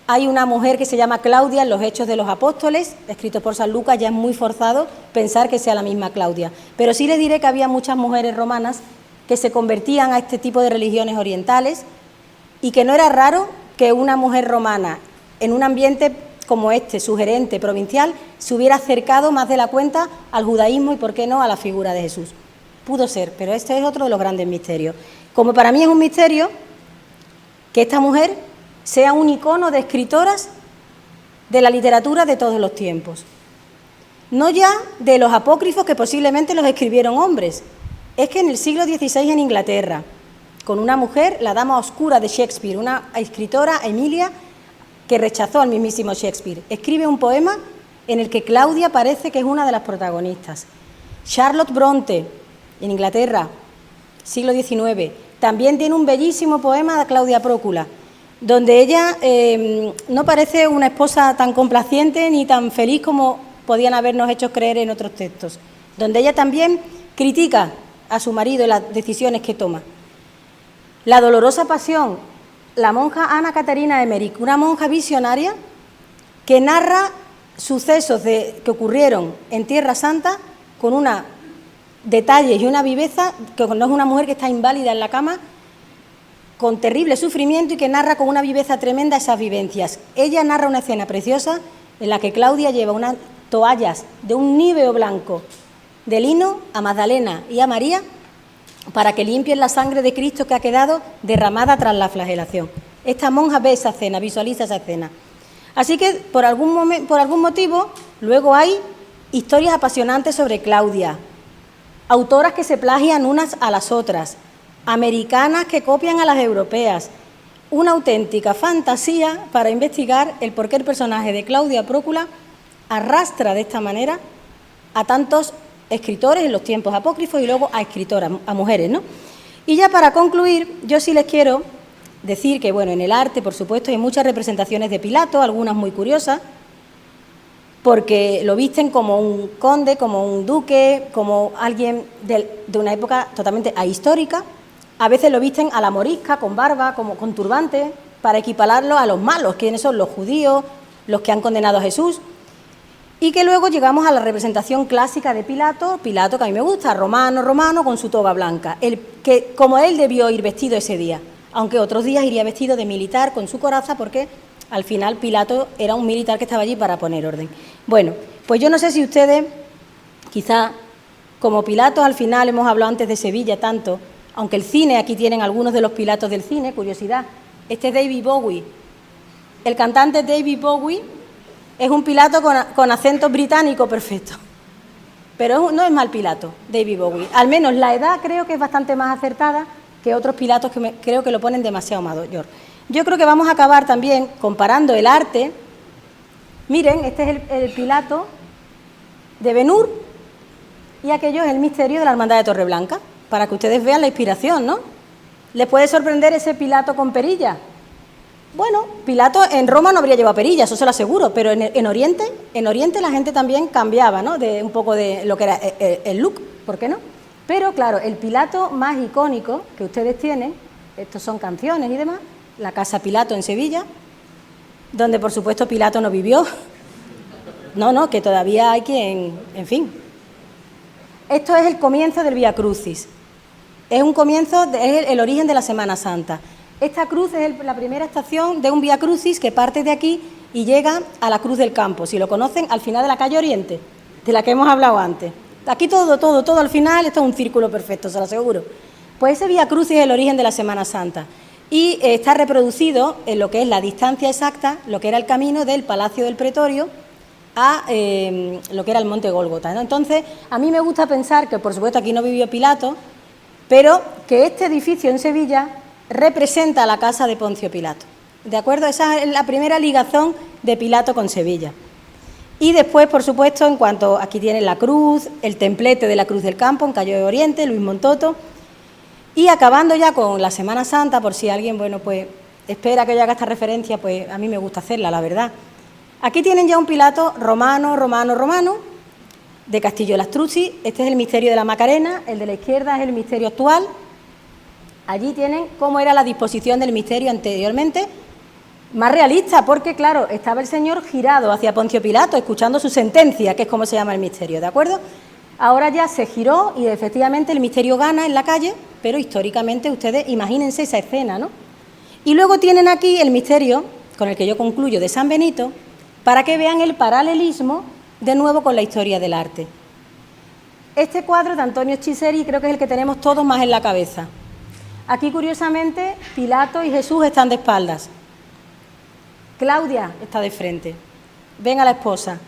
Hay una mujer que se llama Claudia en los Hechos de los Apóstoles, escrito por San Lucas, ya es muy forzado pensar que sea la misma Claudia. Pero sí les diré que había muchas mujeres romanas que se convertían a este tipo de religiones orientales y que no era raro que una mujer romana en un ambiente como este, sugerente, provincial, se hubiera acercado más de la cuenta al judaísmo y, por qué no, a la figura de Jesús. Pudo ser, pero este es otro de los grandes misterios. Como para mí es un misterio que esta mujer sea un icono de escritoras de la literatura de todos los tiempos. No ya de los apócrifos que posiblemente los escribieron hombres, es que en el siglo XVI en Inglaterra, con una mujer, la dama oscura de Shakespeare, una escritora, Emilia, que rechazó al mismísimo Shakespeare, escribe un poema en el que Claudia parece que es una de las protagonistas. Charlotte Bronte, en Inglaterra, siglo XIX, también tiene un bellísimo poema de Claudia Prócula, donde ella no parece una esposa tan complaciente ni tan feliz como podían habernos hecho creer en otros textos, donde ella también critica a su marido y las decisiones que toma. La dolorosa pasión, la monja Ana Catarina Emmerich, una monja visionaria que narra sucesos que ocurrieron en Tierra Santa con unos detalles y una viveza, que no es una mujer que está inválida en la cama, con terrible sufrimiento y que narra con una viveza tremenda esas vivencias. Ella narra una escena preciosa en la que Claudia lleva unas toallas de un níveo blanco de lino a Magdalena y a María para que limpien la sangre de Cristo que ha quedado derramada tras la flagelación. Esta monja ve esa escena, visualiza esa escena. Así que por algún motivo luego hay historias apasionantes sobre Claudia, autoras que se plagian unas a las otras, americanas que copian a las europeas, una auténtica fantasía para investigar el por qué el personaje de Claudia Prócula arrastra de esta manera a tantos escritores en los tiempos apócrifos y luego a escritoras, a mujeres, ¿no? Y ya para concluir, yo sí les quiero decir que, bueno, en el arte, por supuesto, hay muchas representaciones de Pilato, algunas muy curiosas, porque lo visten como un conde, como un duque, como alguien de una época totalmente ahistórica. A veces lo visten a la morisca, con barba, como con turbante, para equipararlo a los malos, quienes son los judíos, los que han condenado a Jesús. Y que luego llegamos a la representación clásica de Pilato, Pilato que a mí me gusta, romano, con su toga blanca, como él debió ir vestido ese día, aunque otros días iría vestido de militar con su coraza, porque al final Pilato era un militar que estaba allí para poner orden. Bueno, pues yo no sé si ustedes, quizá como Pilato al final, hemos hablado antes de Sevilla tanto, aunque el cine, aquí tienen algunos de los Pilatos del cine, curiosidad, este es David Bowie. El cantante David Bowie es un Pilato con acento británico perfecto, pero no es mal Pilato, David Bowie. Al menos la edad creo que es bastante más acertada que otros Pilatos que creo que lo ponen demasiado mayor. Yo creo que vamos a acabar también comparando el arte. Miren, este es el Pilato de Ben-Hur y aquello es el misterio de la Hermandad de Torreblanca, para que ustedes vean la inspiración, ¿no? ¿Les puede sorprender ese Pilato con perilla? Bueno, Pilato en Roma no habría llevado perilla, eso se lo aseguro, pero en Oriente la gente también cambiaba, ¿no? De un poco de lo que era el look, ¿por qué no? Pero claro, el Pilato más icónico que ustedes tienen, estos son canciones y demás, la Casa Pilato en Sevilla, donde por supuesto Pilato no vivió, no, que todavía hay quien, en fin. Esto es el comienzo del Vía Crucis, es el origen de la Semana Santa. Esta cruz es la primera estación de un Vía Crucis que parte de aquí y llega a la Cruz del Campo, si lo conocen, al final de la calle Oriente, de la que hemos hablado antes. Aquí todo al final, esto es un círculo perfecto, se lo aseguro. Pues ese Vía Crucis es el origen de la Semana Santa y está reproducido en lo que es la distancia exacta, lo que era el camino del Palacio del Pretorio a lo que era el Monte Gólgota, ¿no? Entonces, a mí me gusta pensar que, por supuesto, aquí no vivió Pilato, pero que este edificio en Sevilla representa la casa de Poncio Pilato. ¿De acuerdo? Esa es la primera ligazón de Pilato con Sevilla. Y después, por supuesto, en cuanto aquí tienen la cruz, el templete de la Cruz del Campo en Cayo de Oriente, Luis Montoto. Y acabando ya con la Semana Santa, por si alguien, bueno, pues espera que yo haga esta referencia, pues a mí me gusta hacerla, la verdad. Aquí tienen ya un Pilato romano, de Castillo Lastruzzi. Este es el misterio de la Macarena, el de la izquierda es el misterio actual. Allí tienen cómo era la disposición del misterio anteriormente, más realista, porque claro, estaba el Señor girado hacia Poncio Pilato, escuchando su sentencia, que es como se llama el misterio, ¿de acuerdo? Ahora ya se giró y efectivamente el misterio gana en la calle, pero históricamente ustedes imagínense esa escena, ¿no? Y luego tienen aquí el misterio, con el que yo concluyo, de San Benito, para que vean el paralelismo de nuevo con la historia del arte. Este cuadro de Antonio Chiseri creo que es el que tenemos todos más en la cabeza. Aquí, curiosamente, Pilato y Jesús están de espaldas. Claudia está de frente. Ven a la esposa.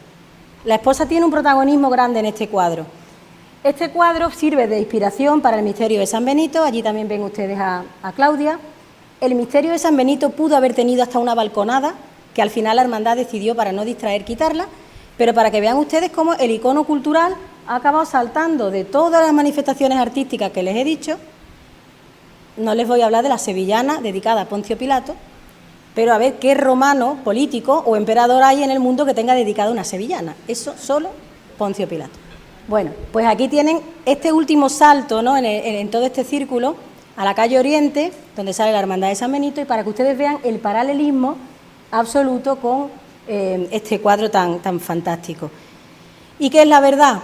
La esposa tiene un protagonismo grande en este cuadro. Este cuadro sirve de inspiración para el misterio de San Benito. Allí también ven ustedes a Claudia. El misterio de San Benito pudo haber tenido hasta una balconada, que al final la hermandad decidió, para no distraer, quitarla, pero para que vean ustedes cómo el icono cultural ha acabado saltando de todas las manifestaciones artísticas que les he dicho. No les voy a hablar de la sevillana dedicada a Poncio Pilato, pero a ver qué romano, político o emperador hay en el mundo que tenga dedicado una sevillana. Eso solo Poncio Pilato. Bueno, pues aquí tienen este último salto, ¿no?, en todo este círculo, a la calle Oriente, donde sale la Hermandad de San Benito, y para que ustedes vean el paralelismo absoluto con este cuadro tan fantástico. ¿Y qué es la verdad?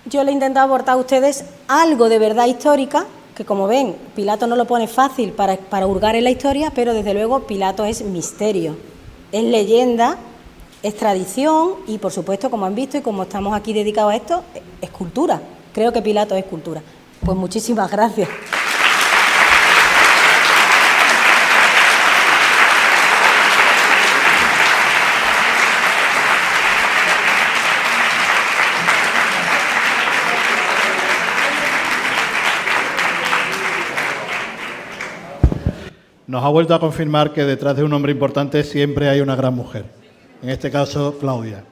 Yo le he intentado aportar a ustedes algo de verdad histórica, que como ven, Pilato no lo pone fácil para hurgar en la historia, pero desde luego Pilato es misterio, es leyenda, es tradición y, por supuesto, como han visto y como estamos aquí dedicados a esto, es cultura. Creo que Pilato es cultura. Pues muchísimas gracias. Nos ha vuelto a confirmar que detrás de un hombre importante siempre hay una gran mujer. En este caso, Claudia.